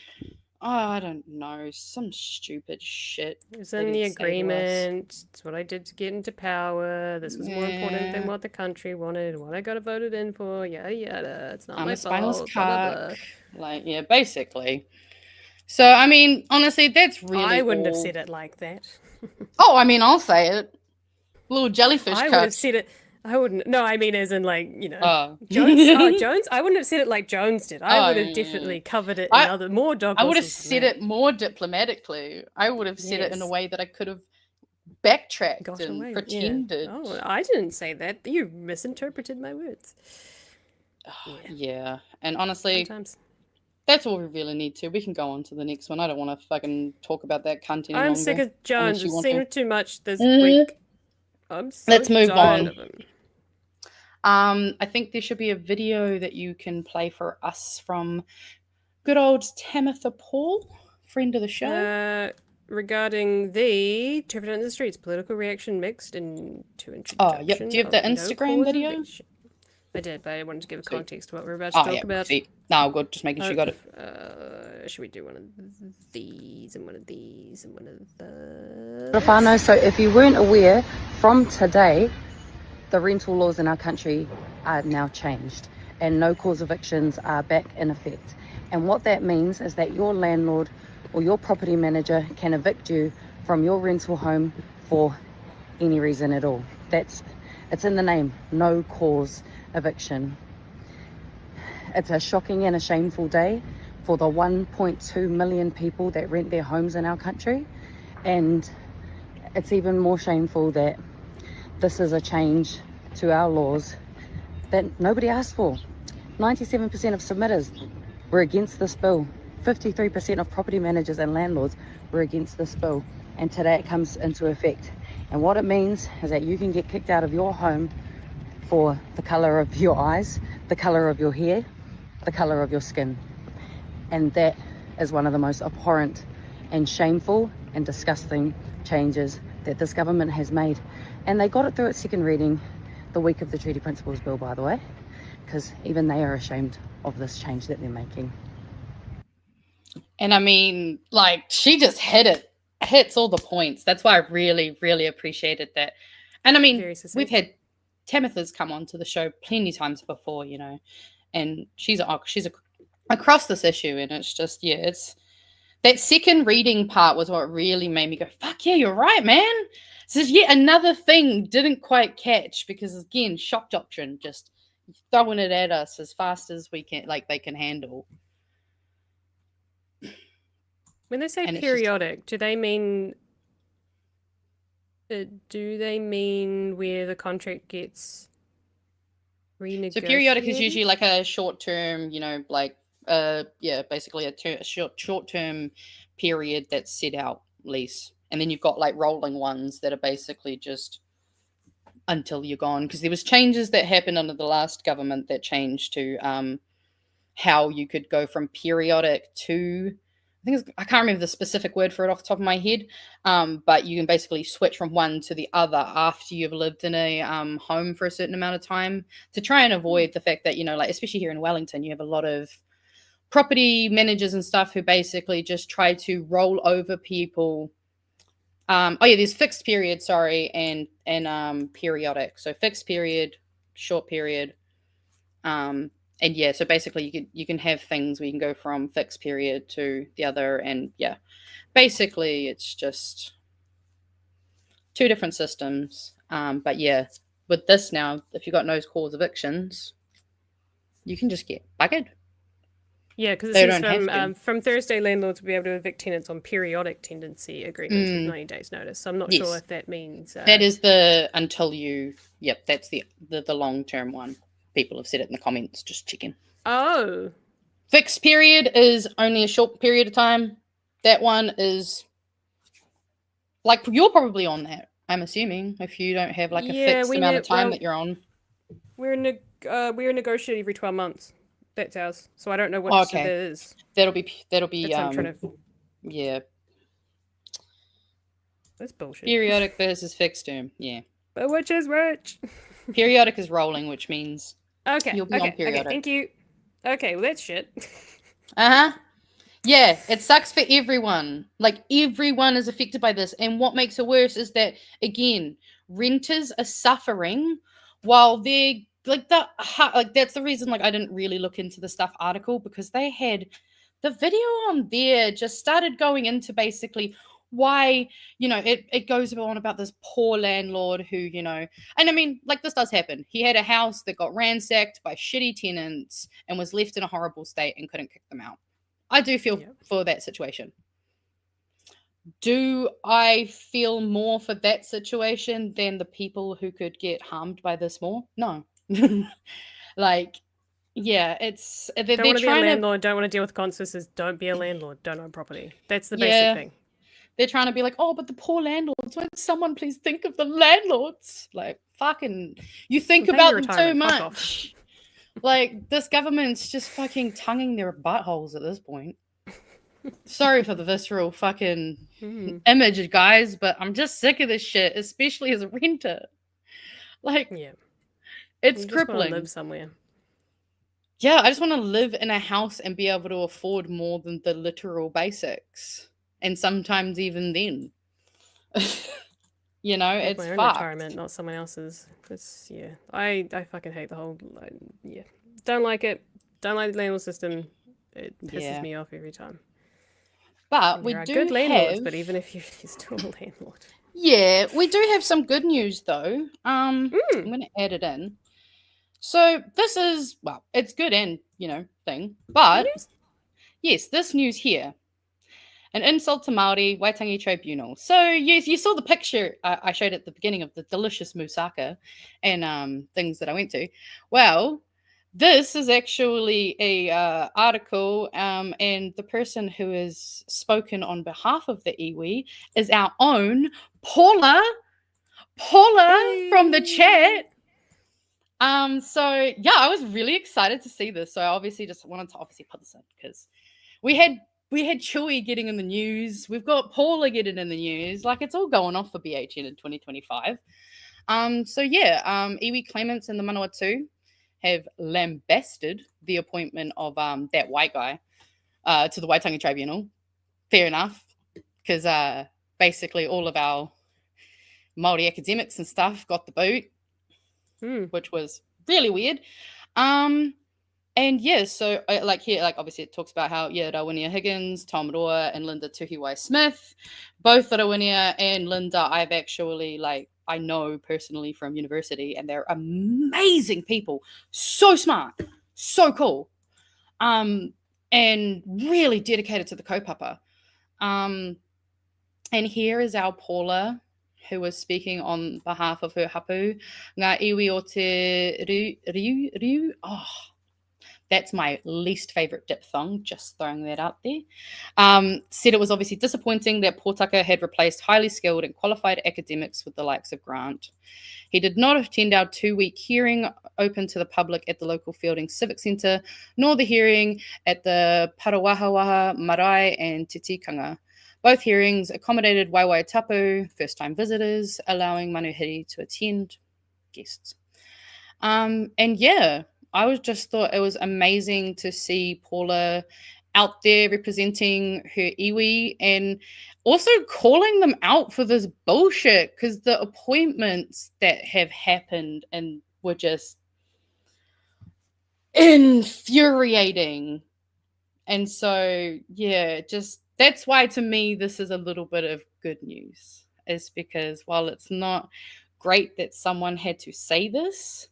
I don't know, some stupid shit. It was in the agreement. It's what I did to get into power. This was more important than what the country wanted, what I got voted in for, yada yada. It's not I'm my a spineless fault. Blah, blah, blah. cock. Like, yeah, basically. So, I mean, honestly, that's really I wouldn't have said it like that. Oh, I mean, I'll say it. Little jellyfish I cuck. would have said it. I wouldn't. No, I mean, as in, like, you know, Oh. Jones. Jones. I wouldn't have said it like Jones did. I Oh, would have yeah. definitely covered it in more dog. I would have whistles said than that. it more diplomatically. I would have said it in a Yes. way that I could have backtracked Got and away. pretended. Yeah. Oh, I didn't say that. You misinterpreted my words. Yeah, and honestly, Sometimes. that's all we really need to. We can go on to the next one. I don't want to fucking talk about that cunt any I'm longer. sick of Jones. unless you It's want seen to. too much this Mhm. week. I'm so Let's move tired on. of him. I think there should be a video that you can play for us from good old Tamitha Paul, friend of the show. Regarding the turbulent in the streets, political reaction mixed into introduction. Oh, yep. Do you have the of no Instagram cause video? eviction. I did, but I wanted to give a Sweet. context to what we're about to Oh, talk yeah. about. Sweet. No, good. Just making sure you got it. Should we do one of these and one of these and one of the... Rafano, so if you weren't aware, from today, the rental laws in our country are now changed and no cause evictions are back in effect. And what that means is that your landlord or your property manager can evict you from your rental home for any reason at all. It's in the name, no cause eviction. It's a shocking and a shameful day for the 1.2 million people that rent their homes in our country. And it's even more shameful that this is a change to our laws that nobody asked for. 97% of submitters were against this bill. 53% of property managers and landlords were against this bill. And today it comes into effect. And what it means is that you can get kicked out of your home for the colour of your eyes, the colour of your hair, the colour of your skin. And that is one of the most abhorrent and shameful and disgusting changes that this government has made. And they got it through its second reading the week of the Treaty Principles Bill, by the way, because even they are ashamed of this change that they're making. And I mean, like, she just hits all the points. That's why I really, really appreciated that. And I mean, we've had Tamitha's come on to the show plenty times before, you know, and she's across this issue, and it's just, yeah, it's that second reading part was what really made me go, fuck yeah, you're right, man. So yet another thing didn't quite catch because, again, shock doctrine, just throwing it at us as fast as we can, like they can handle. When they say And it's periodic, do they mean where the contract gets renegotiated? So periodic is usually like a short term, you know, like basically a short term period that's set out lease, and then you've got like rolling ones that are basically just until you're gone. Because there was changes that happened under the last government that changed to how you could go from periodic to, I can't remember the specific word for it off the top of my head, but you can basically switch from one to the other after you've lived in a home for a certain amount of time, to try and avoid the fact that, you know, like especially here in Wellington, you have a lot of property managers and stuff who basically just try to roll over people. There's fixed period, and periodic. So fixed period, short period, and yeah, so basically you can have things where you can go from fixed period to the other, and yeah, basically it's just two different systems. But yeah, with this now, if you've got no cause evictions, you can just get buggered. Yeah, because They it says don't have to. from Thursday, landlords will be able to evict tenants on periodic tenancy agreements with 90 days notice. So I'm not sure if that means... that is the until you... Yep, that's the long-term one. People have said it in the comments, just checking. Oh. Fixed period is only a short period of time. That one is... Like, you're probably on that, I'm assuming, if you don't have like a fixed amount of time that you're on. We're we're negotiating every 12 months. That's ours. So I don't know what that is. That'll be That's what I'm trying to... yeah. That's bullshit. Periodic versus fixed term. Yeah. But which is which? Periodic is rolling, which means okay. you'll be on periodic. Okay, thank you. Okay, well that's shit. Yeah, it sucks for everyone. Like everyone is affected by this, and what makes it worse is that again, renters are suffering while they're like that's the reason like I didn't really look into the stuff article, because they had the video on there just started going into basically why, it goes on about this poor landlord who, and I mean, like this does happen. He had a house that got ransacked by shitty tenants and was left in a horrible state and couldn't kick them out. I do feel for that situation. Do I feel more for that situation than the people who could get harmed by this more? No. Like, yeah, it's... Don't want to be a landlord, don't want to deal with consequences, don't be a landlord, don't own property. That's the basic thing. They're trying to be like, oh, but the poor landlords, won't someone please think of the landlords? Like, fucking, you think about them too much. Like, this government's just fucking tonguing their buttholes at this point. Sorry for the visceral fucking image, guys, but I'm just sick of this shit, especially as a renter. Like, it's crippling. Live somewhere. Yeah, I just want to live in a house and be able to afford more than the literal basics. And sometimes even then. It's my own fucked. retirement, not someone else's. It's, I fucking hate the whole, don't like it. Don't like the landlord system. It pisses me off every time. But and we there are do good landlords, have... but even if you're still a landlord. Yeah, we do have some good news though. I'm going to add it in. So this is, well, it's good and, thing. But, yes, this news here. An insult to Māori, Waitangi Tribunal. So you saw the picture I showed at the beginning of the delicious moussaka and things that I went to. Well, this is actually a article, and the person who has spoken on behalf of the iwi is our own Paula from the chat. So yeah, I was really excited to see this. So I obviously just wanted to put this in because we had Chewie getting in the news. We've got Paula getting in the news. Like, it's all going off for BHN in 2025. So yeah, iwi claimants in the Manawatu have lambasted the appointment of that white guy to the Waitangi Tribunal. Fair enough, because basically all of our Māori academics and stuff got the boot, which was really weird. And yeah, so obviously it talks about how, Rawinia Higgins, Tom Roa, and Linda Tuhiwai Smith, both Rawinia and Linda, I've actually, I know personally from university, and they're amazing people. So smart, so cool, and really dedicated to the kaupapa. And here is our Paula, who was speaking on behalf of her hapu, ngā iwi o te riu. Oh, that's my least favourite diphthong, just throwing that out there. Said it was obviously disappointing that Pōtaka had replaced highly skilled and qualified academics with the likes of Grant. He did not attend our 2-week hearing open to the public at the local Fielding Civic Centre, nor the hearing at the Parawahawaha, Marae and Titikanga. Both hearings accommodated Waiwai Tapu, first-time visitors, allowing Manuhiri to attend guests. And yeah, I just thought it was amazing to see Paula out there representing her iwi and also calling them out for this bullshit, because the appointments that have happened and were just infuriating. And so, yeah, just that's why to me this is a little bit of good news, is because while it's not great that someone had to say this,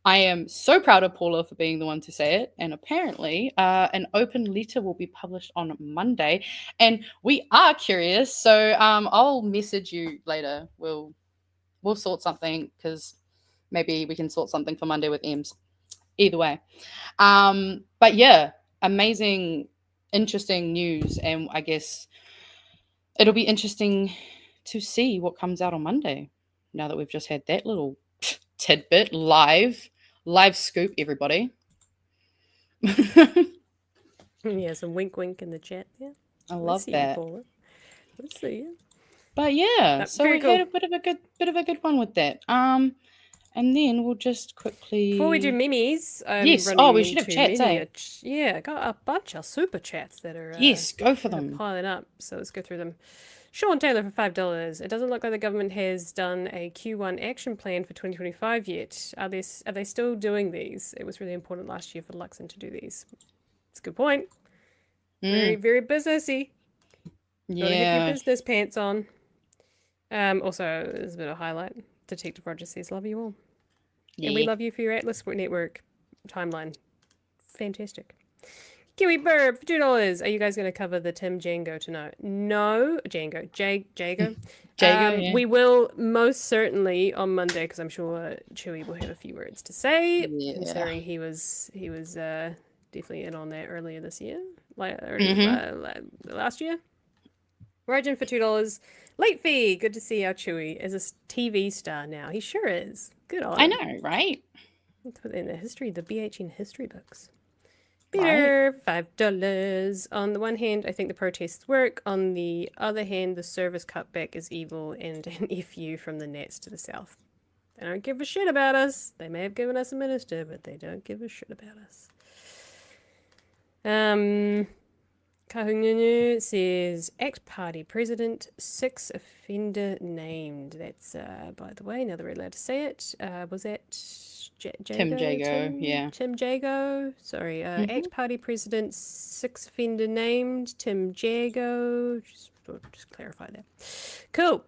I am so proud of Paula for being the one to say it. And apparently an open letter will be published on Monday. And we are curious. So I'll message you later. We'll sort something, because maybe we can sort something for Monday with Ems. Either way. But yeah, amazing, interesting news. And I guess it'll be interesting to see what comes out on Monday, now that we've just had that little tidbit live Live scoop, everybody. Yeah, some wink wink in the chat. Yeah, I love that. Let's see you. But yeah, That's so very we had cool. a bit of a good one with that. And then we'll just quickly Before we do memes, yes. Oh, we should have chats, eh? Yeah, got a bunch of super chats that are yes, go for that are them. piling up. So let's go through them. Sean Taylor for $5. It doesn't look like the government has done a Q1 action plan for 2025 yet. Are they still doing these? It was really important last year for Luxon to do these. It's a good point. Very, very businessy. Gotta have your business pants on. Also, there's a bit of highlight. Detective Roger says, love you all. Yeah. And we love you for your Atlas Network timeline. Fantastic. Kiwi Burb for $2. Are you guys going to cover the Tim Django tonight? No. Jago. Jago, yeah. We will most certainly on Monday, because I'm sure Chewie will have a few words to say, considering he was definitely in on that earlier this year. Last year. Origin for $2. Late fee. Good to see our Chewie as a TV star now. He sure is. Good on him. I know, right? In the history, the BHN history books. Peter, $5. On the one hand, I think the protests work. On the other hand, the service cutback is evil and an FU from the Nats to the south. They don't give a shit about us. They may have given us a minister, but they don't give a shit about us. Kahungunu says, Act Party President, 6 offender named. That's, by the way, now that we're allowed to say it, was that Tim Jago, yeah. Tim Jago, sorry. Act Party President, 6 offender named, Tim Jago. Just clarify that. Cool.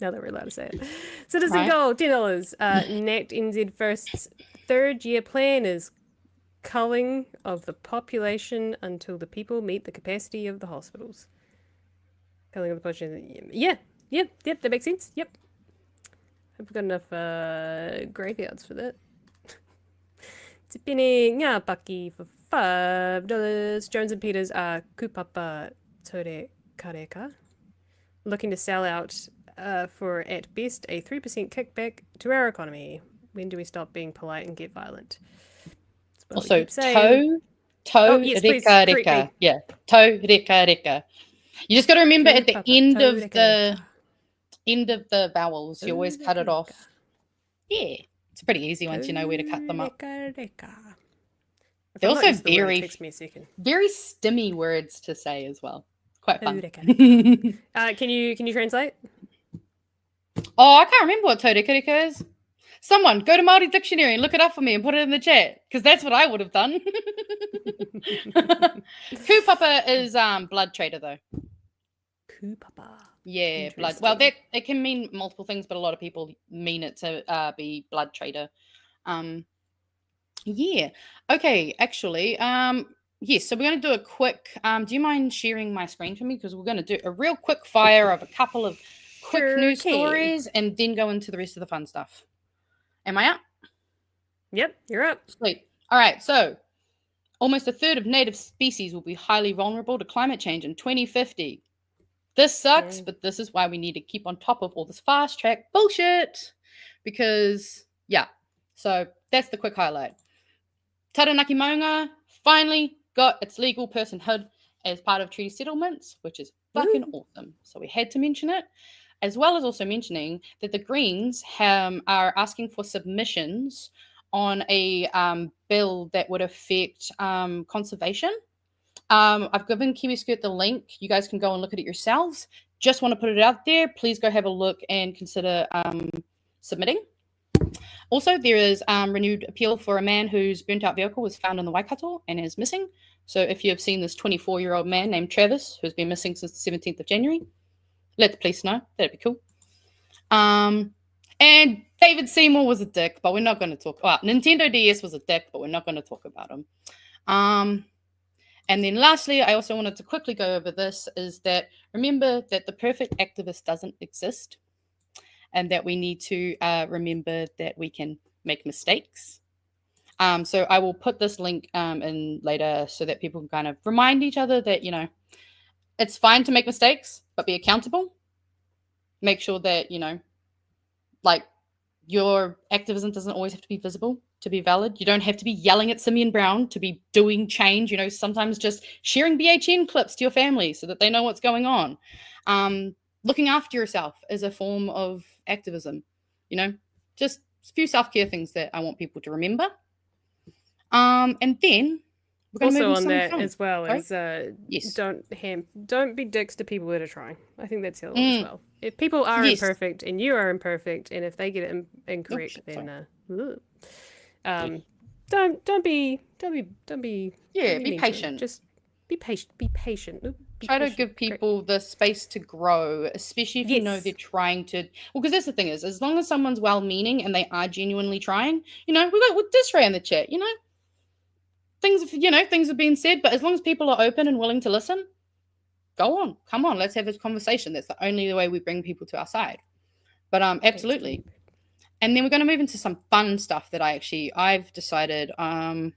Now that we're allowed to say it. Citizen Gold, $10. NACT NZ First's 3rd-year plan is culling of the population until the people meet the capacity of the hospitals. Culling of the population. Yep, that makes sense. Yep. Hope we've got enough graveyards for that. Tipini Ngā for $5. Jones and Peters are kupapa tore kareka. Looking to sell out for at best a 3% kickback to our economy. When do we stop being polite and get violent? Also, toe reka reka. Yeah, toe reka reka. You just got to remember at the end of the vowels, you always cut it off. Yeah, it's pretty easy once you know where to cut them up. They're also very stimmy words to say as well. Quite fun. Can you translate? Oh, I can't remember what toe reka reka is. Someone go to Māori Dictionary and look it up for me and put it in the chat, because that's what I would have done. Kupapa is blood trader, though. Kupapa. Yeah, blood. Well, that it can mean multiple things, but a lot of people mean it to be blood trader. Yeah. Okay. Actually, yes. So we're going to do a quick. Do you mind sharing my screen for me? Because we're going to do a real quick fire of a couple of quick news stories, and then go into the rest of the fun stuff. Am I up? Yep, you're up. Sweet. All right, so almost a third of native species will be highly vulnerable to climate change in 2050. This sucks, but this is why we need to keep on top of all this fast track bullshit. Because, yeah, so that's the quick highlight. Taranaki Maunga finally got its legal personhood as part of treaty settlements, which is fucking awesome. So we had to mention it. As well as also mentioning that the Greens are asking for submissions on a bill that would affect conservation. I've given Kiwi Skirt the link. You guys can go and look at it yourselves. Just want to put it out there. Please go have a look and consider submitting. Also, there is renewed appeal for a man whose burnt-out vehicle was found in the Waikato and is missing. So if you have seen this 24-year-old man named Travis, who's been missing since the 17th of January, let the police know. That'd be cool. And David Seymour was a dick, but we're not going to talk. Well, Nintendo DS was a dick, but we're not going to talk about him. And then lastly, I also wanted to quickly go over this, is that remember that the perfect activist doesn't exist, and that we need to remember that we can make mistakes. So I will put this link in later so that people can kind of remind each other that, you know, it's fine to make mistakes, but be accountable. Make sure that, you know, like your activism doesn't always have to be visible to be valid. You don't have to be yelling at Simeon Brown to be doing change. You know, sometimes just sharing BHN clips to your family so that they know what's going on. Looking after yourself is a form of activism. You know, just a few self-care things that I want people to remember. And then we're going to Also move on into that something as well fun. is Yes. don't be dicks to people that are trying. I think that's the other one as well. If people are Yes. imperfect and you are imperfect, and if they get it incorrect, then don't be be mean to them. patient. Just be patient. Be patient. Oop, be Try to patient. give people the space to grow, especially if you know they're trying to. Well, because that's the thing is, as long as someone's well-meaning and they are genuinely trying, you know, we got with Disray in the chat, you know, things are being said, but as long as people are open and willing to listen, go on, come on, let's have this conversation. That's the only way we bring people to our side. But absolutely. And then we're going to move into some fun stuff that I've decided. Although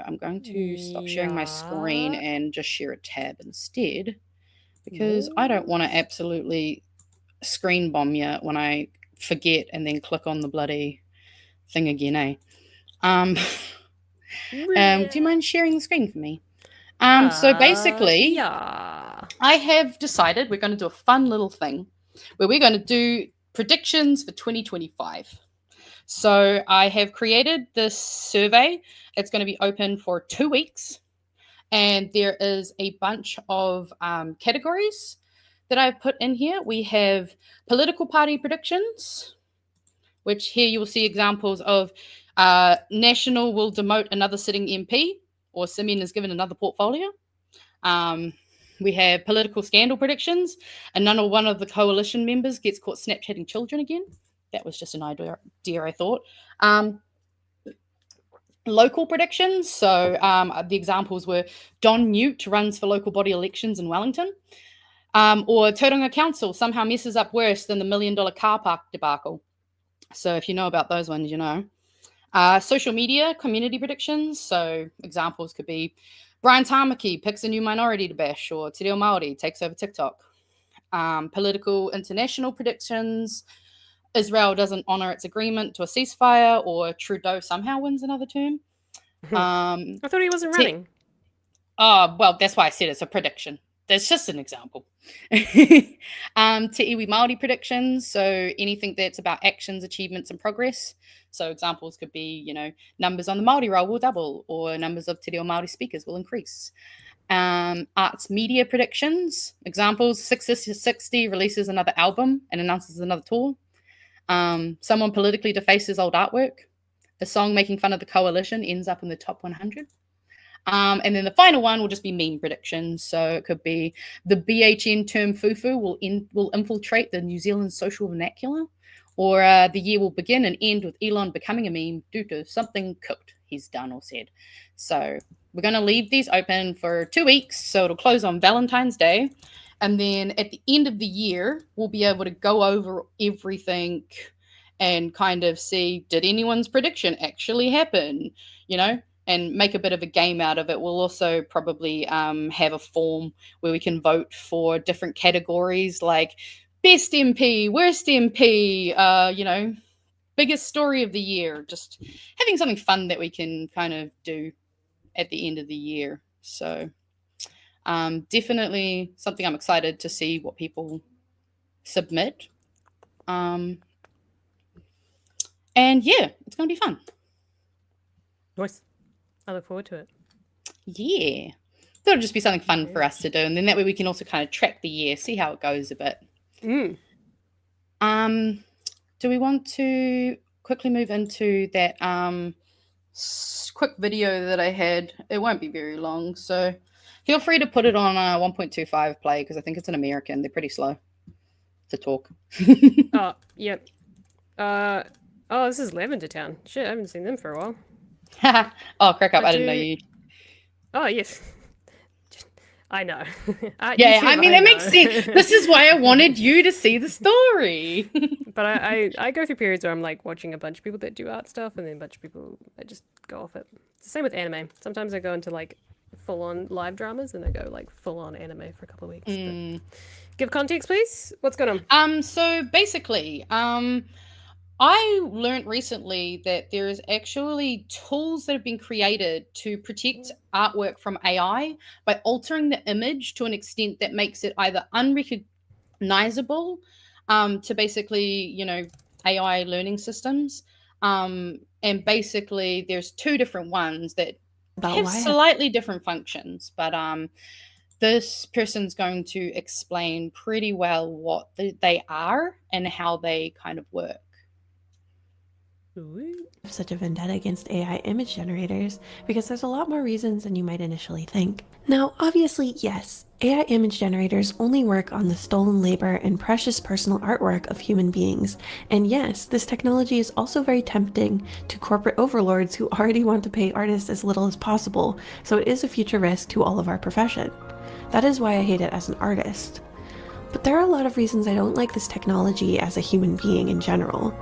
I'm going to stop sharing my screen and just share a tab instead, because I don't want to absolutely screen bomb you when I forget and then click on the bloody thing again, eh? Do you mind sharing the screen for me? So basically, I have decided we're going to do a fun little thing where we're going to do predictions for 2025. So I have created this survey. It's going to be open for 2 weeks. And there is a bunch of categories that I've put in here. We have political party predictions, which here you will see examples of National will demote another sitting MP, or Simeon is given another portfolio. We have political scandal predictions, and none or one of the coalition members gets caught Snapchatting children again. That was just an idea I thought. Local predictions. So the examples were Don Newt runs for local body elections in Wellington, or Tauranga Council somehow messes up worse than the $1 million car park debacle. So if you know about those ones, you know. Social media community predictions. So examples could be Brian Tamaki picks a new minority to bash, or Te Reo Māori takes over TikTok. Political international predictions. Israel doesn't honor its agreement to a ceasefire, or Trudeau somehow wins another term. I thought he wasn't running. Well, that's why I said it's a prediction. That's just an example. Te iwi Māori predictions. So anything that's about actions, achievements, and progress. So examples could be, you know, numbers on the Māori roll will double, or numbers of Te Reo Māori speakers will increase. Arts media predictions. Examples, 660 releases another album and announces another tour. Someone politically defaces old artwork. A song making fun of the coalition ends up in the top 100. And then the final one will just be meme predictions. So it could be the BHN term fufu will infiltrate the New Zealand social vernacular, or the year will begin and end with Elon becoming a meme due to something cooked he's done or said. So we're going to leave these open for 2 weeks. So it'll close on Valentine's Day. And then at the end of the year, we'll be able to go over everything and kind of see, did anyone's prediction actually happen, you know, and make a bit of a game out of it. We'll also probably have a form where we can vote for different categories like best MP, worst MP, you know, biggest story of the year, just having something fun that we can kind of do at the end of the year. So definitely something I'm excited to see what people submit. And yeah, it's going to be fun. Nice. I look forward to it. Yeah. That'll just be something fun for us to do. And then that way we can also kind of track the year, see how it goes a bit. Do we want to quickly move into that quick video that I had? It won't be very long, so feel free to put it on 1.25 play, because I think it's an American. They're pretty slow to talk. Oh, yep. Oh, this is Lavender Town. Shit, I haven't seen them for a while. Oh, crack up. I didn't know you. Oh, yes. I know. Yeah, I mean, it makes sense. This is why I wanted you to see the story. But I go through periods where I'm like watching a bunch of people that do art stuff, and then a bunch of people, I just go off it. It's the same with anime. Sometimes I go into like full-on live dramas, and I go like full-on anime for a couple of weeks. But give context, please. What's going on? So basically, I learned recently that there is actually tools that have been created to protect artwork from AI by altering the image to an extent that makes it either unrecognizable to basically, you know, AI learning systems. And basically there's two different ones that have slightly different functions, but this person's going to explain pretty well what they are and how they kind of work. Such a vendetta against AI image generators because there's a lot more reasons than you might initially think. Now, obviously, yes, AI image generators only work on the stolen labor and precious personal artwork of human beings. And yes, this technology is also very tempting to corporate overlords who already want to pay artists as little as possible, so it is a future risk to all of our profession. That is why I hate it as an artist. But there are a lot of reasons I don't like this technology as a human being in general.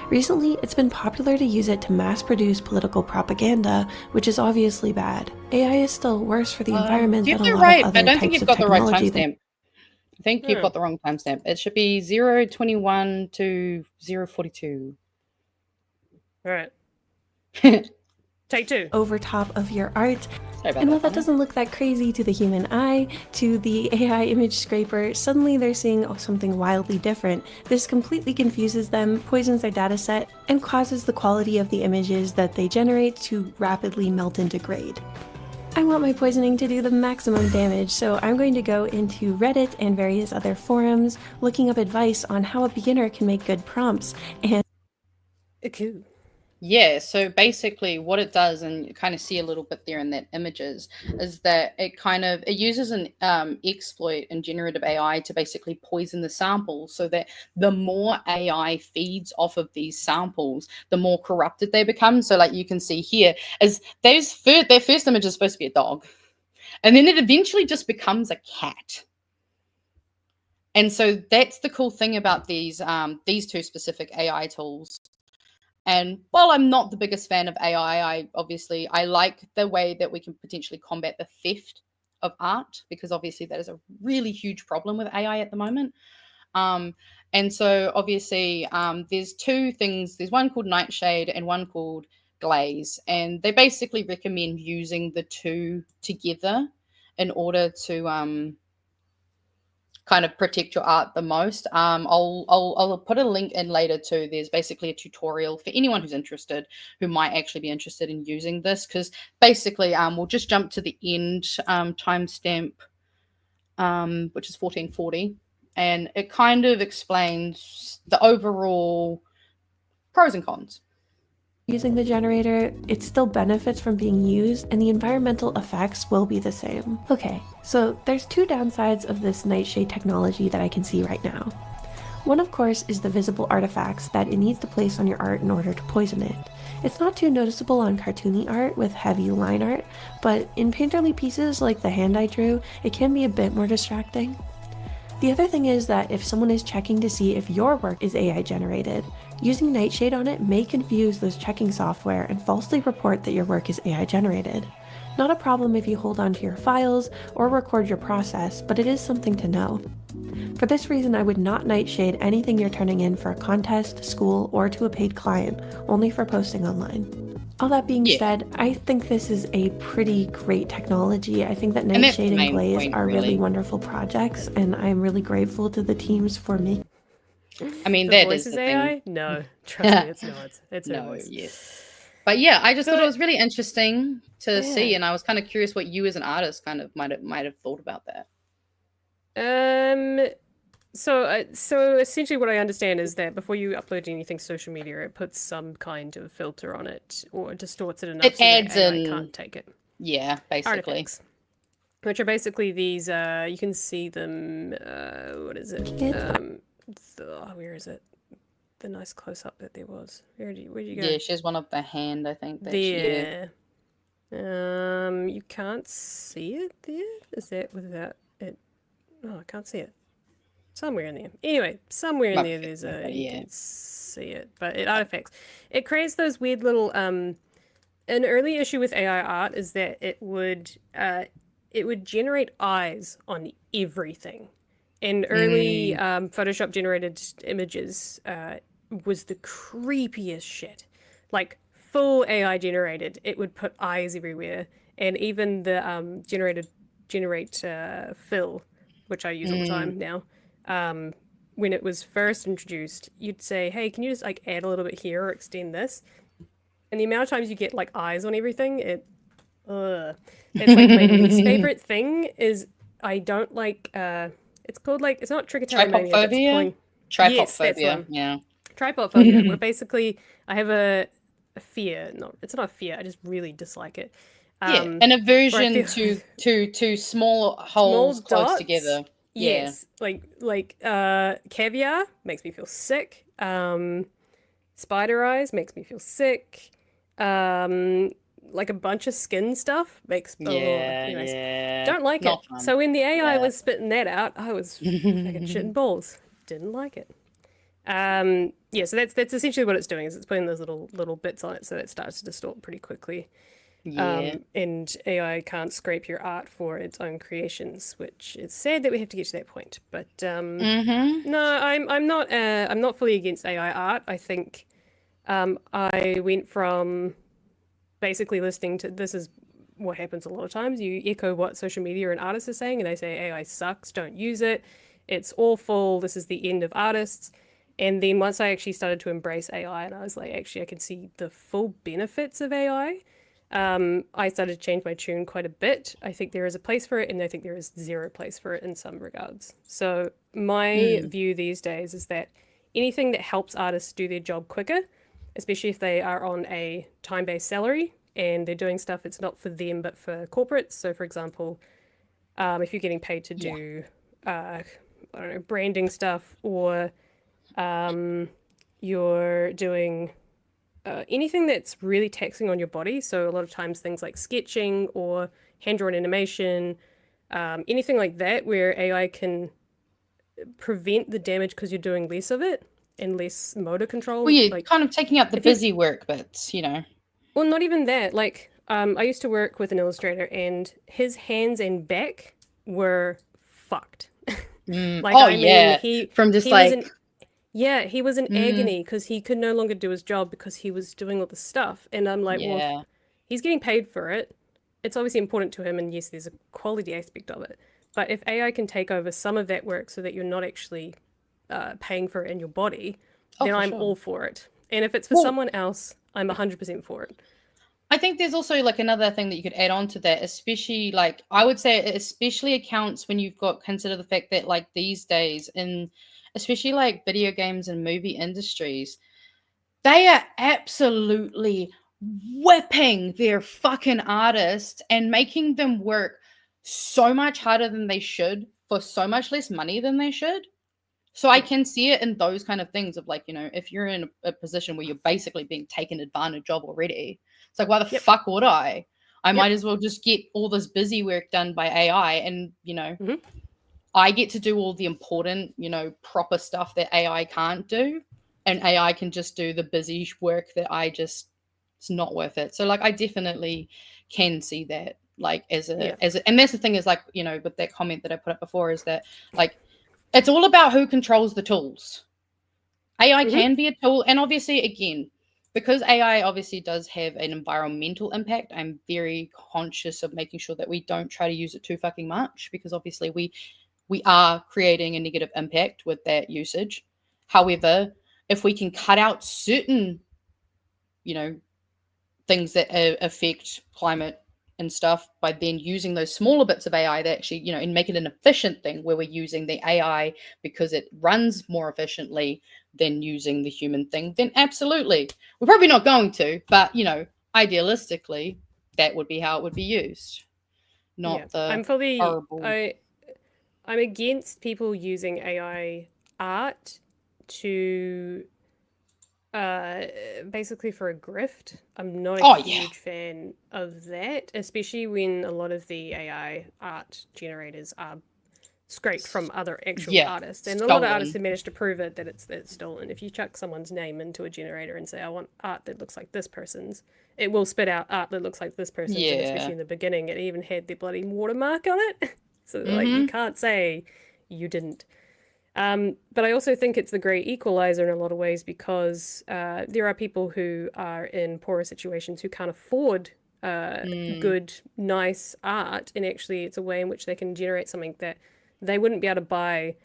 Recently, it's been popular to use it to mass-produce political propaganda, which is obviously bad. AI is still worse for the environment than a lot of other types of technology. I think you've got the wrong timestamp. It should be 021 to 042. All right. Take two. Over top of your art. And while that doesn't look that crazy to the human eye, to the AI image scraper, suddenly they're seeing something wildly different. This completely confuses them, poisons their data set, and causes the quality of the images that they generate to rapidly melt and degrade. I want my poisoning to do the maximum damage, so I'm going to go into Reddit and various other forums, looking up advice on how a beginner can make good prompts, and... Yeah, so basically what it does, and you kind of see a little bit there in that images, is that it uses an exploit in generative AI to basically poison the samples, so that the more AI feeds off of these samples, the more corrupted they become. So like you can see here, is their first image is supposed to be a dog, and then it eventually just becomes a cat. And so that's the cool thing about these two specific AI tools. And while I'm not the biggest fan of AI, I like the way that we can potentially combat the theft of art, because obviously that is a really huge problem with AI at the moment. And so obviously there's two things. There's one called Nightshade and one called Glaze. And they basically recommend using the two together in order to kind of protect your art the most. I'll put a link in later too. There's basically a tutorial for anyone who's interested, who might actually be interested in using this, because basically we'll just jump to the end timestamp, which is 1440, and it kind of explains the overall pros and cons. Using the generator, it still benefits from being used, and the environmental effects will be the same. Okay, so there's two downsides of this Nightshade technology that I can see right now. One, of course, is the visible artifacts that it needs to place on your art in order to poison it. It's not too noticeable on cartoony art with heavy line art, but in painterly pieces like the hand I drew, it can be a bit more distracting. The other thing is that if someone is checking to see if your work is AI generated, using Nightshade on it may confuse those checking software and falsely report that your work is AI generated. Not a problem if you hold on to your files or record your process, but it is something to know. For this reason, I would not Nightshade anything you're turning in for a contest, school, or to a paid client, only for posting online. All that being said, I think this is a pretty great technology. I think that Nightshade and Glaze are really wonderful projects, and I'm really grateful to the teams for making. I mean, the voice is AI? No, trust me, it's not. It's no, yes. But yeah, I just thought it was really interesting to see, and I was kind of curious what you as an artist kind of might have thought about that. So essentially what I understand is that before you upload anything to social media, it puts some kind of filter on it or distorts it enough so that AI can't take it. Yeah, basically. Artifacts, which are basically these, you can see them, what is it? Where is it? The nice close-up that there was. Where'd you go? Yeah, she's one of the hand, I think. You can't see it there? Is that without it? Oh, I can't see it. Somewhere in there. Anyway, somewhere in there there's a, you can see it, but it artifacts. It creates those weird little, an early issue with AI art is that it would generate eyes on everything. In early Photoshop generated images, was the creepiest shit. Like full AI generated. It would put eyes everywhere, and even the generate fill, which I use all the time now. When it was first introduced, you'd say, "Hey, can you just like add a little bit here or extend this?" And the amount of times you get like eyes on everything, it's like my least favorite thing is I don't like. It's called like it's not trichotillomania. Yes, that's one. Yeah. Tripophobia, where basically I have a fear. No, it's not a fear. I just really dislike it. An aversion to small holes close dots, together. Yes, like caviar makes me feel sick. Spider eyes makes me feel sick. Like a bunch of skin stuff makes anyways, don't like it. Fun. So when the AI was spitting that out, I was fucking shitting balls. Didn't like it. So that's essentially what it's doing, is it's putting those little bits on it so that it starts to distort pretty quickly. And AI can't scrape your art for its own creations, which is sad that we have to get to that point. But no, I'm not fully against AI art. I think I went from basically listening to, this is what happens a lot of times, you echo what social media and artists are saying, and they say AI sucks, don't use it, it's awful, this is the end of artists. And then once I actually started to embrace AI and I was like, actually I can see the full benefits of AI, I started to change my tune quite a bit. I think there is a place for it, and I think there is zero place for it in some regards. So my view these days is that anything that helps artists do their job quicker, especially if they are on a time-based salary and they're doing stuff that's not for them but for corporates. So for example, if you're getting paid to do I don't know, branding stuff, or you're doing anything that's really taxing on your body, so a lot of times things like sketching or hand-drawn animation, anything like that where AI can prevent the damage because you're doing less of it and less motor control. Well, you're like, kind of taking up the busy work bits, you know. Well, not even that. Like, I used to work with an illustrator, and his hands and back were fucked. From just like... he was in agony because he could no longer do his job because he was doing all the stuff. And I'm like, well, he's getting paid for it. It's obviously important to him, and yes, there's a quality aspect of it. But if AI can take over some of that work so that you're not actually paying for it in your body, then I'm all for it. And if it's for someone else, I'm 100% for it. I think there's also like another thing that you could add on to that, especially like I would say it especially accounts when you've got consider the fact that like these days in especially like video games and movie industries, they are absolutely whipping their fucking artists and making them work so much harder than they should for so much less money than they should. So I can see it in those kind of things of like, you know, if you're in a position where you're basically being taken advantage of already, it's like, why the fuck would I? I might as well just get all this busy work done by AI, and, you know, I get to do all the important, you know, proper stuff that AI can't do, and AI can just do the busy work that it's not worth it. So like, I definitely can see that like as a, and that's the thing is like, you know, with that comment that I put up before is that like, it's all about who controls the tools. AI can be a tool. And obviously, again, because AI obviously does have an environmental impact, I'm very conscious of making sure that we don't try to use it too fucking much, because obviously we are creating a negative impact with that usage. However, if we can cut out certain, you know, things that affect climate and stuff by then using those smaller bits of AI that actually, you know, and make it an efficient thing where we're using the AI because it runs more efficiently than using the human thing, then absolutely. We're probably not going to, but, you know, idealistically, that would be how it would be used. Not the horrible... I'm against people using AI art to basically for a grift. I'm not a huge fan of that, especially when a lot of the AI art generators are scraped from other actual artists, and a lot of artists have managed to prove it that it's stolen. If you chuck someone's name into a generator and say I want art that looks like this person's, it will spit out art that looks like this person's. And especially in the beginning, it even had their bloody watermark on it. So like you can't say you didn't. But I also think it's the great equalizer in a lot of ways because there are people who are in poorer situations who can't afford good, nice art, and actually it's a way in which they can generate something that they wouldn't be able to buy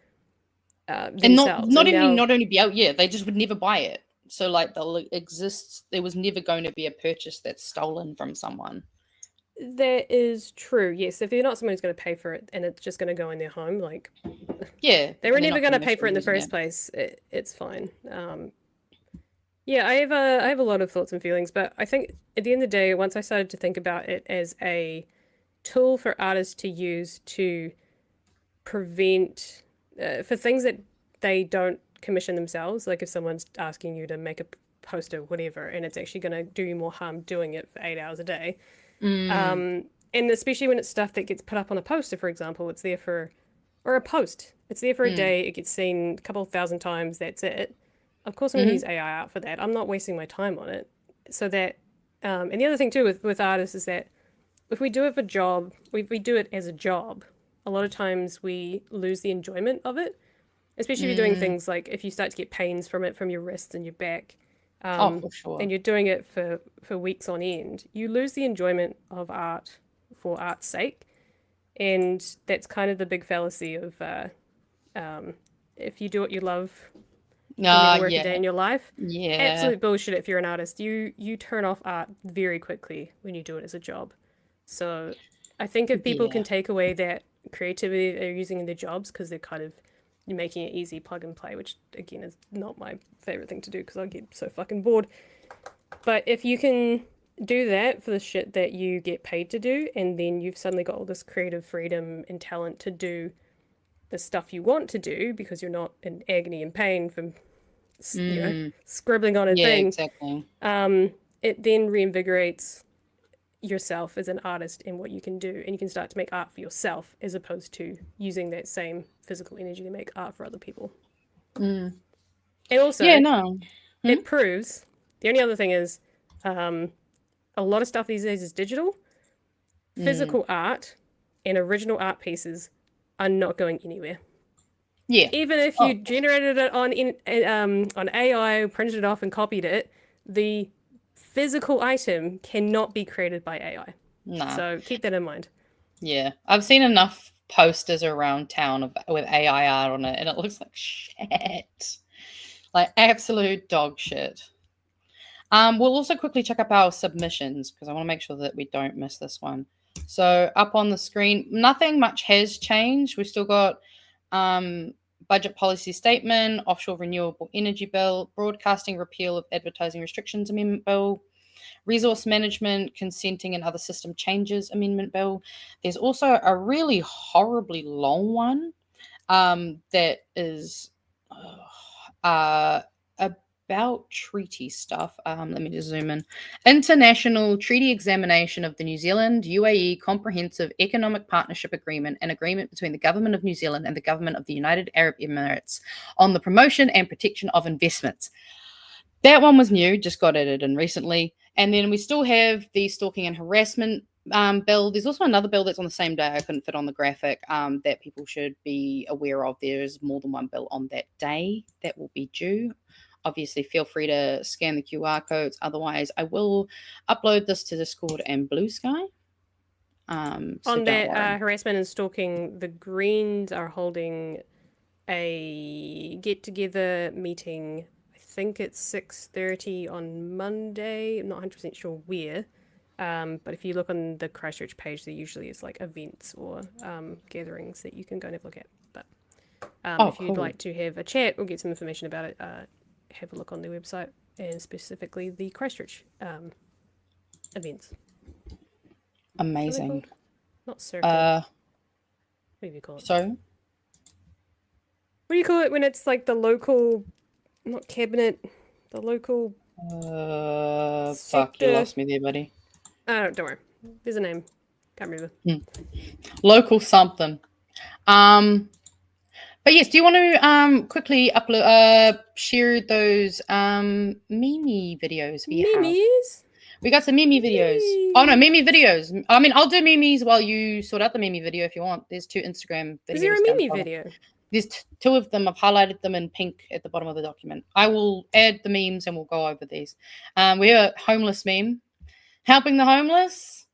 themselves. And not only be out, they just would never buy it. So like there was never going to be a purchase that's stolen from someone. That is true. Yes, if they're not someone who's going to pay for it and it's just going to go in their home, like they were never going to pay for it in the first place. It's fine. I have a lot of thoughts and feelings, but I think at the end of the day, once I started to think about it as a tool for artists to use to prevent for things that they don't commission themselves, like if someone's asking you to make a poster, whatever, and it's actually going to do you more harm doing it for 8 hours a day. And especially when it's stuff that gets put up on a poster, for example, it's there for, or a post, it's there for a day, it gets seen a couple of thousand times, that's it. Of course I'm going to use AI art for that. I'm not wasting my time on it. So that, and the other thing too with artists is that if we do it for job, if we do it as a job, a lot of times we lose the enjoyment of it, especially if you're doing things like if you start to get pains from it, from your wrists and your back. For sure. And you're doing it for weeks on end, you lose the enjoyment of art for art's sake. And that's kind of the big fallacy of if you do what you love, work a day in your life. Absolute bullshit if you're an artist. You turn off art very quickly when you do it as a job. So I think if people can take away that creativity they're using in their jobs because they're kind of making it easy plug and play, which again is not my favorite thing to do because I get so fucking bored. But if you can do that for the shit that you get paid to do, and then you've suddenly got all this creative freedom and talent to do the stuff you want to do because you're not in agony and pain from scribbling on a thing. Exactly. It then reinvigorates yourself as an artist and what you can do, and you can start to make art for yourself as opposed to using that same physical energy to make art for other people. And also it proves, the only other thing is a lot of stuff these days is digital. Physical art and original art pieces are not going anywhere. Even if you generated it on AI, printed it off and copied it, the physical item cannot be created by AI. So keep that in mind. I've seen enough posters around town with AI art on it, and it looks like shit, like absolute dog shit. We'll also quickly check up our submissions because I want to make sure that we don't miss this one. So up on the screen, nothing much has changed. We've still got budget policy statement, offshore renewable energy bill, broadcasting repeal of advertising restrictions amendment bill, resource management, consenting and other system changes amendment bill. There's also a really horribly long one that is about treaty stuff. Let me just zoom in. International Treaty Examination of the New Zealand UAE Comprehensive Economic Partnership Agreement, an agreement between the Government of New Zealand and the Government of the United Arab Emirates on the promotion and protection of investments. That one was new, just got added in recently. And then we still have the stalking and harassment bill. There's also another bill that's on the same day. I couldn't fit on the graphic that people should be aware of. There's more than one bill on that day that will be due. Obviously, feel free to scan the QR codes. Otherwise, I will upload this to Discord and Blue Sky. On that harassment and stalking, the Greens are holding a get-together meeting. I think it's 6:30 on Monday. I'm not 100% sure where. But if you look on the Christchurch page, there usually is like events or gatherings that you can go and have a look at. But if you'd like to have a chat or get some information about it, have a look on their website, and specifically the Christchurch events. Amazing. Not circuit. What do you call it? Sorry? What do you call it when it's like the local, not cabinet, the local... Fuck, you lost me there, buddy. Don't worry. There's a name. Can't remember. Local something. But yes, do you want to quickly upload, share those meme videos? Memes? We got some meme videos. Oh no, meme videos. I mean, I'll do memes while you sort out the meme video if you want. There's 2 Instagram videos. Is there a meme video? There's two of them. I've highlighted them in pink at the bottom of the document. I will add the memes and we'll go over these. We have a homeless meme. Helping the homeless.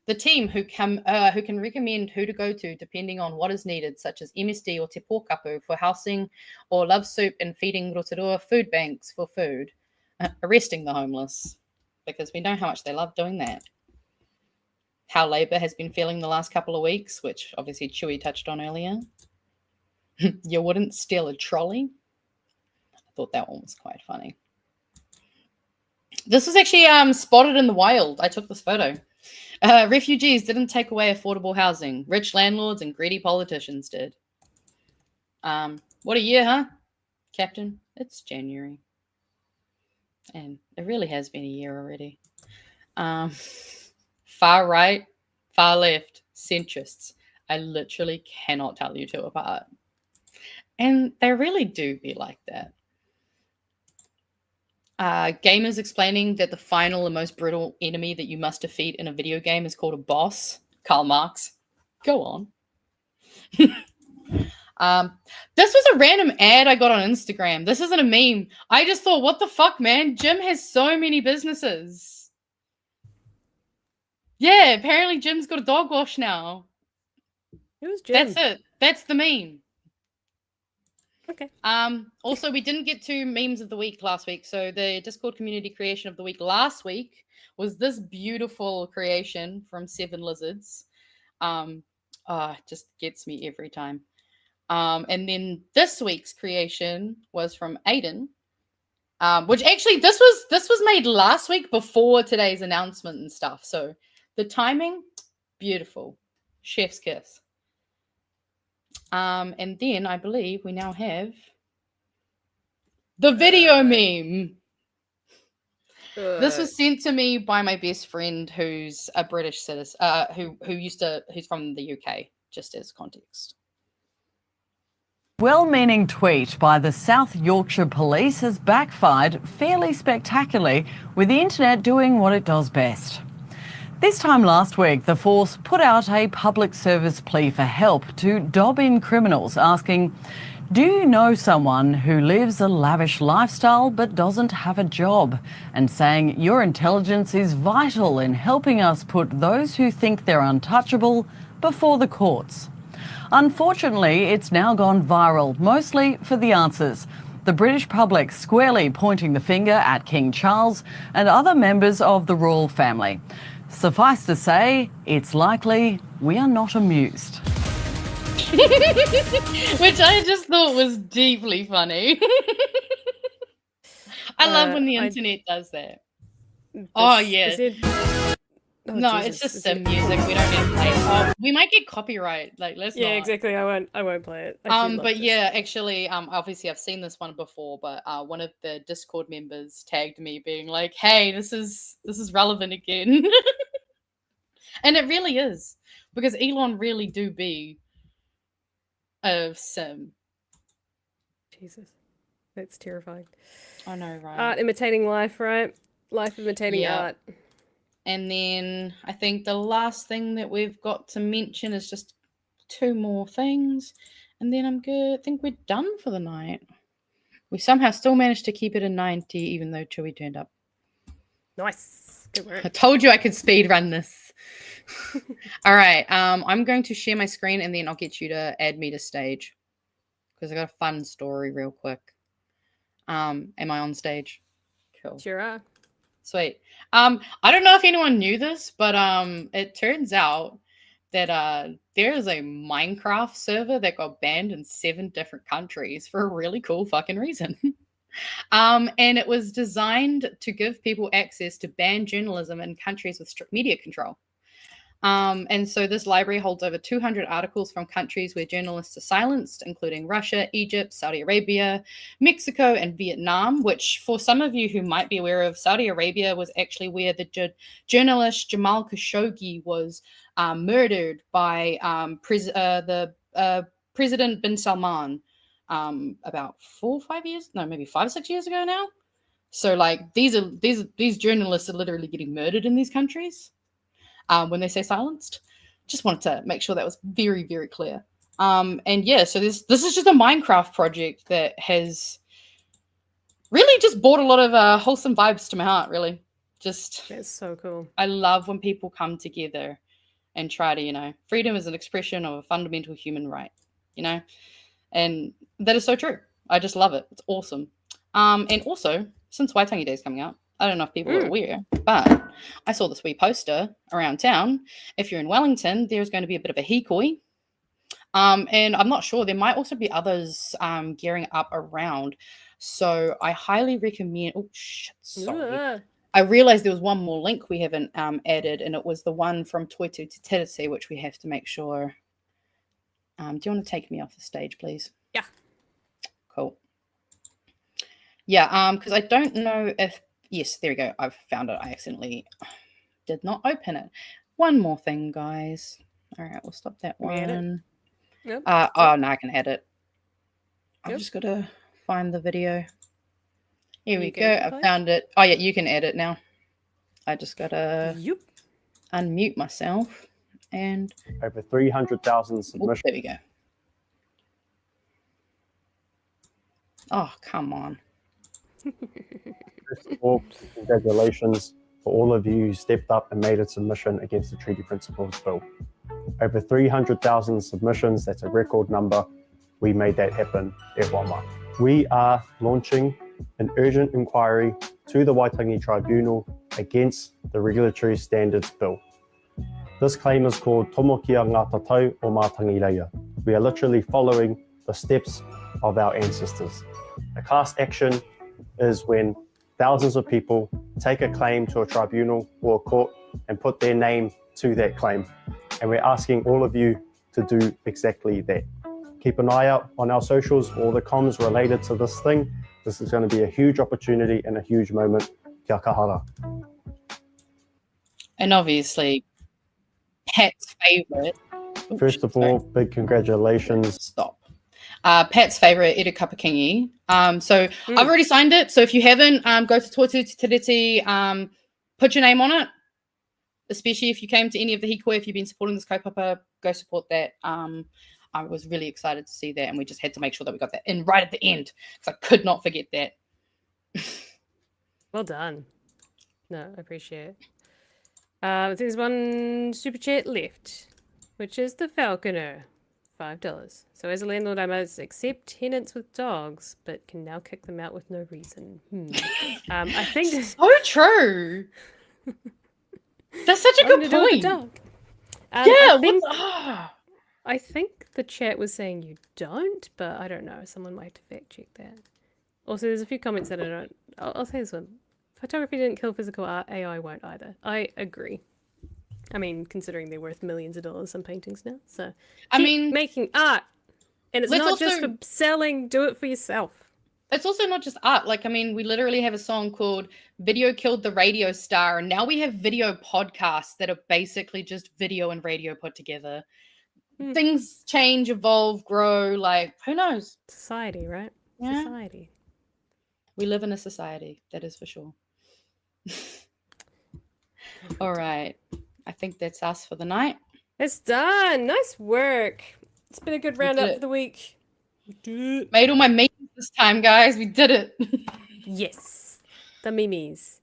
The team who can recommend who to go to depending on what is needed, such as MSD or Te Pōkapu for housing, or Love Soup and feeding Rotorua food banks for food. Arresting the homeless, because we know how much they love doing that. How Labour has been feeling the last couple of weeks, which obviously Chewie touched on earlier. You wouldn't steal a trolley. I thought that one was quite funny. This was actually spotted in the wild. I took this photo. Refugees didn't take away affordable housing. Rich landlords and greedy politicians did. What a year, huh, Captain? It's January. And it really has been a year already. Far right, far left, centrists. I literally cannot tell you two apart. And they really do be like that. Gamers explaining that the final and most brutal enemy that you must defeat in a video game is called a boss. Karl Marx. Go on. This was a random ad I got on Instagram. This isn't a meme. I just thought, what the fuck, man? Jim has so many businesses. Yeah, apparently Jim's got a dog wash now. Who's Jim? That's it. That's the meme. Okay. Also, we didn't get to memes of the week last week. So the Discord community creation of the week last week was this beautiful creation from Seven Lizards. It just gets me every time. And then this week's creation was from Aiden, which actually this was made last week before today's announcement and stuff. So the timing, beautiful. Chef's kiss. And then I believe we now have the video meme. This was sent to me by my best friend who's a British citizen, who's from the UK, just as context. Well-meaning tweet by the South Yorkshire Police has backfired fairly spectacularly, with the internet doing what it does best. This time last week, the force put out a public service plea for help to dob in criminals, asking, "Do you know someone who lives a lavish lifestyle but doesn't have a job?" and saying your intelligence is vital in helping us put those who think they're untouchable before the courts. Unfortunately, it's now gone viral, mostly for the answers. The British public squarely pointing the finger at King Charles and other members of the royal family. Suffice to say, it's likely we are not amused. Which I just thought was deeply funny. I love when the internet does that. Oh, yeah. No, Jesus. It's just some music. We don't need to play it. Oh, we might get copyright. Like, let's not. Exactly. I won't play it. But yeah, actually, obviously I've seen this one before, but one of the Discord members tagged me being like, "Hey, this is relevant again." And it really is, because Elon really do be a sim. Jesus. That's terrifying. I know, right? Art imitating life, right? Life imitating art. And then I think the last thing that we've got to mention is just two more things. And then I'm good. I think we're done for the night. We somehow still managed to keep it at 90, even though Chewie turned up. Nice. Good work. I told you I could speed run this. All right. I'm going to share my screen and then I'll get you to add me to stage, because I got a fun story real quick. Am I on stage? Cool. Sure are. Sweet. I don't know if anyone knew this, but it turns out that there is a Minecraft server that got banned in 7 different countries for a really cool fucking reason. And it was designed to give people access to banned journalism in countries with strict media control. And so this library holds over 200 articles from countries where journalists are silenced, including Russia, Egypt, Saudi Arabia, Mexico, and Vietnam, which for some of you who might be aware of, Saudi Arabia was actually where the journalist Jamal Khashoggi was murdered by President bin Salman about 4 or 5 years, no, maybe 5 or 6 years ago now. So like these journalists are literally getting murdered in these countries. When they say silenced. Just wanted to make sure that was very, very clear. And yeah, so this is just a Minecraft project that has really just brought a lot of wholesome vibes to my heart, really. Just That's so cool. I love when people come together and try to, freedom is an expression of a fundamental human right, and that is so true. I just love it. It's awesome. And also, since Waitangi Day is coming up, I don't know if people are aware, but I saw this wee poster around town. If you're in Wellington, there's going to be a bit of a hikoi. And I'm not sure. There might also be others gearing up around. So I highly recommend. Oh, shit. Sorry. I realized there was one more link we haven't added, and it was the one from Toitu to Terete, which we have to make sure. Do you want to take me off the stage, please? Yeah. Cool. Yeah, because I don't know if... Yes, there we go. I've found it. I accidentally did not open it. One more thing, guys. All right, we'll stop that one. Yep. Oh, no, I can edit. I've just got to find the video. Here we go. I found it. Oh, yeah, you can edit now. I just got to unmute myself. And over 300,000 submissions. There we go. Oh, come on. First of all, congratulations for all of you who stepped up and made a submission against the Treaty Principles Bill. Over 300,000 submissions, that's a record number. We made that happen at Wama. We are launching an urgent inquiry to the Waitangi Tribunal against the Regulatory Standards Bill. This claim is called Tomokia ngā tatau o Mātangi Reia. We are literally following the steps of our ancestors. A class action is when thousands of people take a claim to a tribunal or a court and put their name to that claim. And we're asking all of you to do exactly that. Keep an eye out on our socials, all the comms related to this thing. This is going to be a huge opportunity and a huge moment. Kia kahara. And obviously, Pat's favourite. First of all, big congratulations. Stop. Pat's favourite, Ere Kapakingi. So I've already signed it. So if you haven't, go to Toitu Te Tiriti, put your name on it. Especially if you came to any of the hikoi, if you've been supporting this kaupapa, go support that. I was really excited to see that, and we just had to make sure that we got that in right at the end because I could not forget that. Well done. No, I appreciate it. I think there's one super chat left, which is the Falconer, $5. So as a landlord, I must accept tenants with dogs, but can now kick them out with no reason. I think that's so true. That's such a good point. I think the chat was saying you don't, but I don't know. Someone might have to fact check that. Also, there's a few comments that I don't. I'll say this one. Photography didn't kill physical art. AI won't either. I agree. I mean, considering they're worth millions of dollars, some paintings now. So, I mean, making art, and it's not just for selling. Do it for yourself. It's also not just art. Like, I mean, we literally have a song called "Video Killed the Radio Star," and now we have video podcasts that are basically just video and radio put together. Things change, evolve, grow. Like, who knows? Society, right? Yeah. Society. We live in a society, that is for sure. All right. I think that's us for the night. It's done. Nice work. It's been a good roundup for the week. Made all my memes this time, guys. We did it. Yes. The memes.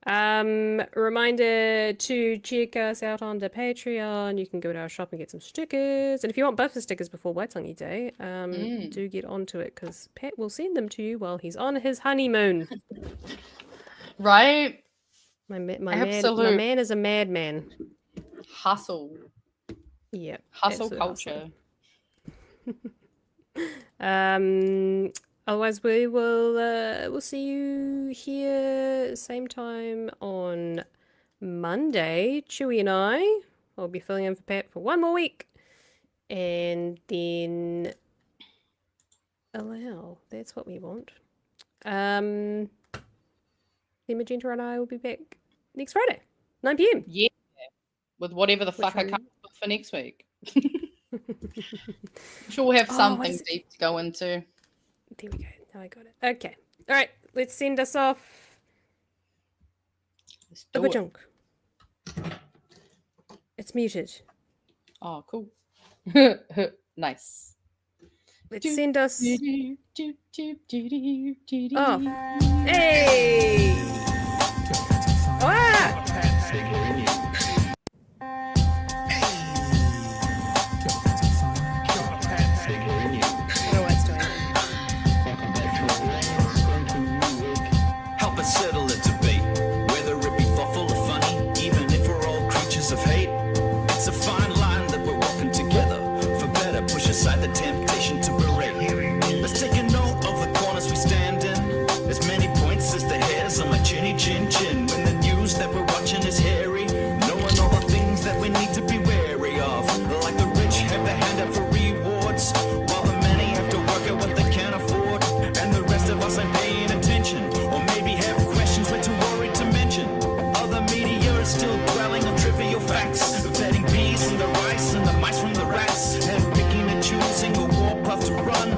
Reminder to check us out on the Patreon. You can go to our shop and get some stickers. And if you want buffer stickers before Waitangi Day, do get onto it because Pat will send them to you while he's on his honeymoon. Right? My man is a madman. Hustle. Yeah. Hustle culture. Otherwise, we'll see you here same time on Monday. Chewie and I'll be filling in for Pat for one more week, and then allow. That's what we want. Then Magenta and I will be back next Friday, 9 p.m. Yeah, with whatever the fuck I come up with for next week. I'm sure we'll have something deep to go into. There we go. Now I got it. Okay. All right. Let's send us off. Let's do junk. It's muted. Oh, cool. Nice. Let's send us. Oh, hey! Ah! Help us settle a debate, whether it be thoughtful or funny, even if we're all creatures of hate. It's a fine line that we're walking together. For better, push aside the temptation to berate. Let's take a note of the corners we stand in. As many points as the hairs on my chinny chin chin. When the news that we're watching is hairy, knowing all the things that we need to be wary of. Like the rich have their hand out for rewards, while the many have to work out what they can't afford. And the rest of us ain't paying attention, or maybe have questions we're too worried to mention. Other media is still dwelling on trivial facts, vetting peas from the rice and the mice from the rats, and picking and choosing a warpath to run,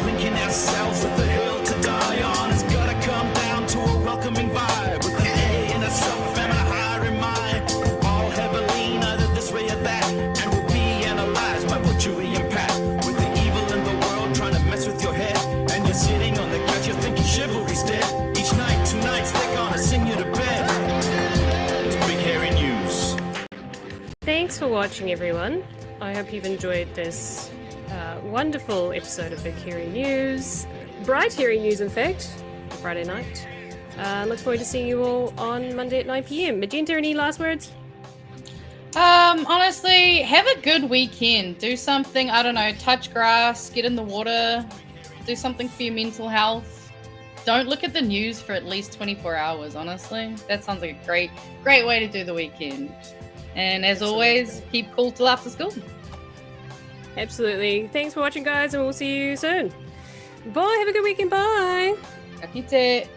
linking ourselves with the hill to die on. It's gotta come down to a welcoming vibe, with an A and a self and a higher in mind. All heavily either this way or that, and will be analyzed by what Chewie and Pat. With the evil in the world trying to mess with your head, and you're sitting on the couch, you're thinking chivalry's dead. Each night, 2 nights, they're gonna sing you to bed. It's Big Hairy News. Thanks for watching, everyone. I hope you've enjoyed this wonderful episode of Big Hairy News. Bright Hairy News, in fact, Friday night. Look forward to seeing you all on Monday at 9 p.m. Magenta, any last words? Honestly, have a good weekend. Do something, I don't know, touch grass, get in the water, do something for your mental health. Don't look at the news for at least 24 hours, honestly. That sounds like a great way to do the weekend. And as always, keep cool till after school. Absolutely. Thanks for watching, guys, and we'll see you soon. Bye. Have a good weekend. Bye. Ka kite.